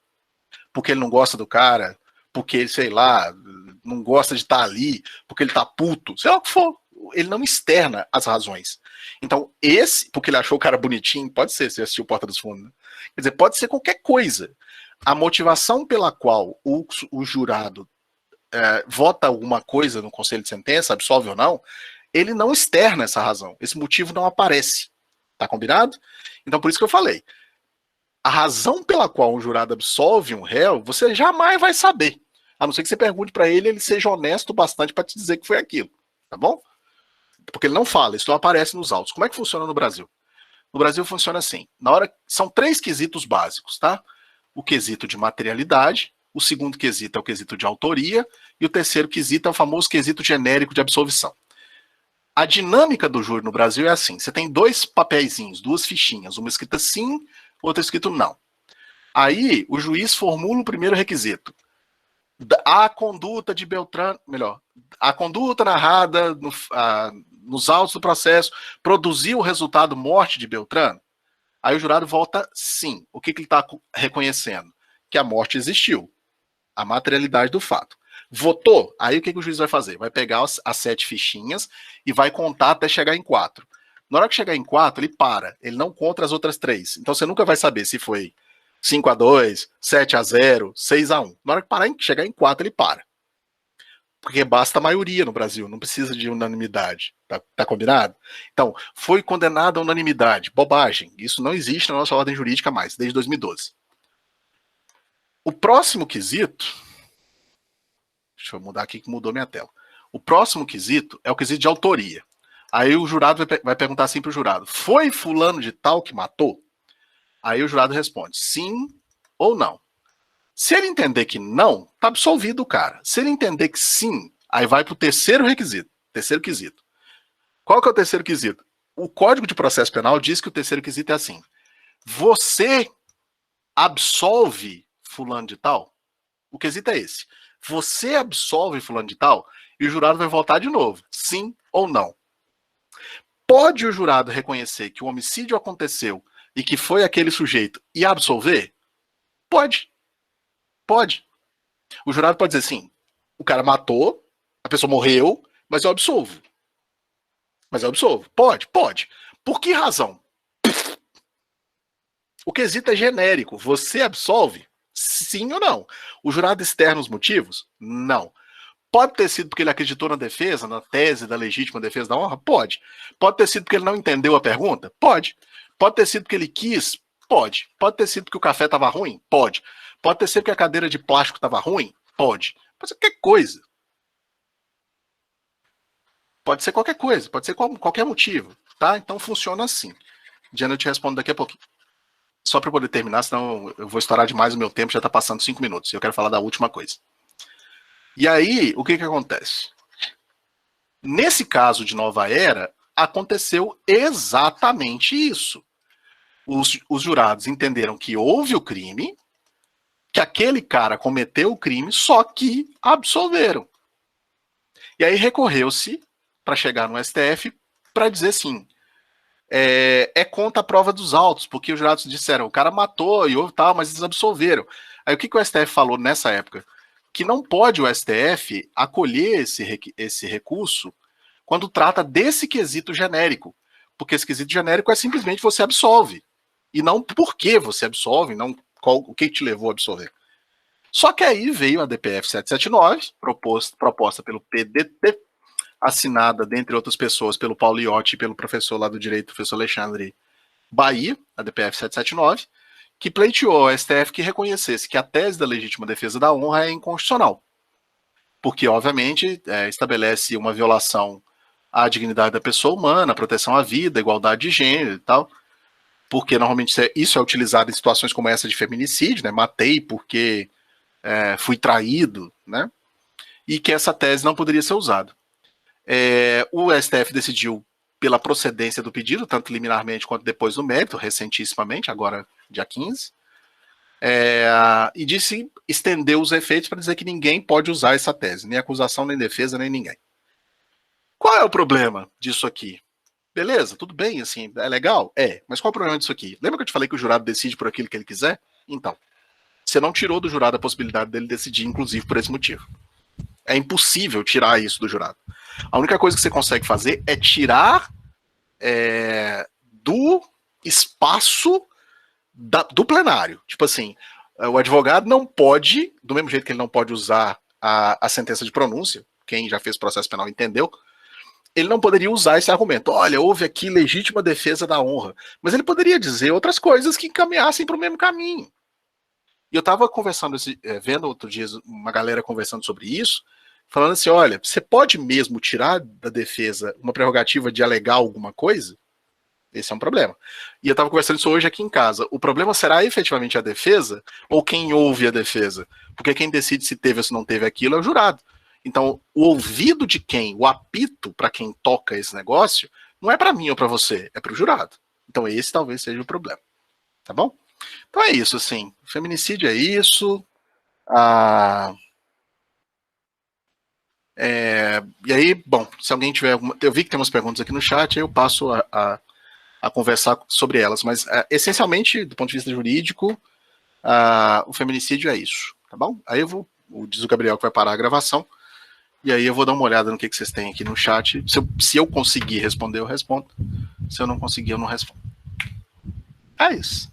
porque ele não gosta do cara, porque ele, sei lá, não gosta de estar ali, porque ele está puto, sei lá o que for, ele não externa as razões. Então, porque ele achou o cara bonitinho, pode ser, você assistiu Porta dos Fundos, né? Quer dizer, pode ser qualquer coisa. A motivação pela qual o jurado vota alguma coisa no conselho de sentença, absolve ou não, ele não externa essa razão. Esse motivo não aparece. Tá combinado? Então, por isso que eu falei. A razão pela qual um jurado absolve um réu, você jamais vai saber. A não ser que você pergunte para ele, ele seja honesto bastante para te dizer que foi aquilo. Tá bom? Porque ele não fala, isso não aparece nos autos. Como é que funciona no Brasil? No Brasil funciona assim. São 3 quesitos básicos, tá? O quesito de materialidade, o segundo quesito é o quesito de autoria, e o terceiro quesito é o famoso quesito genérico de absolvição. A dinâmica do júri no Brasil é assim: você tem 2 papeizinhos, 2 fichinhas, uma escrita sim, outra escrita não. Aí o juiz formula o primeiro requisito. A conduta de Beltrano, melhor, a conduta narrada nos autos do processo produziu o resultado morte de Beltrano? Aí o jurado volta sim. O que ele está reconhecendo? Que a morte existiu. A materialidade do fato. Votou? Aí o que o juiz vai fazer? Vai pegar as 7 fichinhas e vai contar até chegar em 4. Na hora que chegar em 4, ele para. Ele não conta as outras 3. Então você nunca vai saber se foi 5-2, 7-0, 6-1. Na hora que chegar em 4, ele para. Porque basta a maioria no Brasil, não precisa de unanimidade. Tá combinado? Então, foi condenado a unanimidade. Bobagem. Isso não existe na nossa ordem jurídica mais, desde 2012. O próximo quesito... Deixa eu mudar aqui que mudou minha tela. O próximo quesito é o quesito de autoria. Aí o jurado vai perguntar assim para o jurado: foi fulano de tal que matou? Aí o jurado responde sim ou não. Se ele entender que não, tá absolvido o cara. Se ele entender que sim, aí vai para o terceiro requisito, terceiro quesito. Qual que é o terceiro quesito? O Código de Processo Penal diz que o terceiro quesito é assim: você absolve fulano de tal? O quesito é esse. Você absolve fulano de tal? E o jurado vai voltar de novo, sim ou não. Pode o jurado reconhecer que o homicídio aconteceu e que foi aquele sujeito e absolver? Pode. Pode. O jurado pode dizer assim: o cara matou, a pessoa morreu, mas eu absolvo. Mas eu absolvo. Pode, pode. Por que razão? O quesito é genérico. Você absolve? Sim ou não? O jurado externa os motivos? Não. Pode ter sido porque ele acreditou na defesa, na tese da legítima defesa da honra? Pode. Pode ter sido porque ele não entendeu a pergunta? Pode. Pode ter sido porque ele quis? Pode. Pode ter sido porque o café estava ruim? Pode. Pode ter sido porque a cadeira de plástico estava ruim? Pode. Pode ser qualquer coisa. Pode ser qualquer coisa. Pode ser qualquer motivo. Tá? Então funciona assim. Diana, eu te respondo daqui a pouquinho. Só para poder terminar, senão eu vou estourar demais o meu tempo, já está passando 5 minutos. E eu quero falar da última coisa. E aí, o que acontece? Nesse caso de Nova Era, aconteceu exatamente isso. Os jurados entenderam que houve o crime, que aquele cara cometeu o crime, só que absolveram. E aí recorreu-se para chegar no STF para dizer assim: é contra a prova dos autos, porque os jurados disseram, o cara matou e houve tal, mas eles absolveram. Aí o que o STF falou nessa época? Que não pode o STF acolher esse recurso quando trata desse quesito genérico, porque esse quesito genérico é simplesmente você absolve, e não por que você absolve, não o que te levou a absolver. Só que aí veio a DPF 779, proposta pelo PDT, assinada, dentre outras pessoas, pelo Paulo Iotti e pelo professor lá do direito, professor Alexandre Bahia, a DPF 779, que pleiteou ao STF que reconhecesse que a tese da legítima defesa da honra é inconstitucional. Porque, obviamente, estabelece uma violação à dignidade da pessoa humana, a proteção à vida, a igualdade de gênero e tal. Porque, normalmente, isso é utilizado em situações como essa de feminicídio, né? Matei porque fui traído, né? E que essa tese não poderia ser usada. O STF decidiu pela procedência do pedido, tanto liminarmente quanto depois no mérito, recentissimamente, agora dia 15, e disse, estendeu os efeitos para dizer que ninguém pode usar essa tese, nem acusação, nem defesa, nem ninguém. Qual é o problema disso aqui? Beleza, tudo bem, assim, é legal? Mas qual é o problema disso aqui? Lembra que eu te falei que o jurado decide por aquilo que ele quiser? Então, você não tirou do jurado a possibilidade dele decidir, inclusive por esse motivo. É impossível tirar isso do jurado. A única coisa que você consegue fazer é tirar do espaço do plenário. Tipo assim, o advogado não pode, do mesmo jeito que ele não pode usar a sentença de pronúncia, quem já fez processo penal entendeu, ele não poderia usar esse argumento. Olha, houve aqui legítima defesa da honra. Mas ele poderia dizer outras coisas que encaminhassem para o mesmo caminho. E eu estava conversando, vendo outro dia uma galera conversando sobre isso, falando assim, olha, você pode mesmo tirar da defesa uma prerrogativa de alegar alguma coisa? Esse é um problema. E eu estava conversando isso hoje aqui em casa. O problema será efetivamente a defesa ou quem ouve a defesa? Porque quem decide se teve ou se não teve aquilo é o jurado. Então, o ouvido de quem, o apito para quem toca esse negócio, não é para mim ou para você, é para o jurado. Então, esse talvez seja o problema. Tá bom? Então é isso, assim. Feminicídio é isso. E aí, bom, se alguém tiver alguma... Eu vi que tem umas perguntas aqui no chat, aí eu passo a conversar sobre elas. Mas, essencialmente, do ponto de vista jurídico, o feminicídio é isso. Tá bom? Aí eu vou... Diz o Gabriel que vai parar a gravação. E aí eu vou dar uma olhada no que vocês têm aqui no chat. Se eu conseguir responder, eu respondo. Se eu não conseguir, eu não respondo. É isso.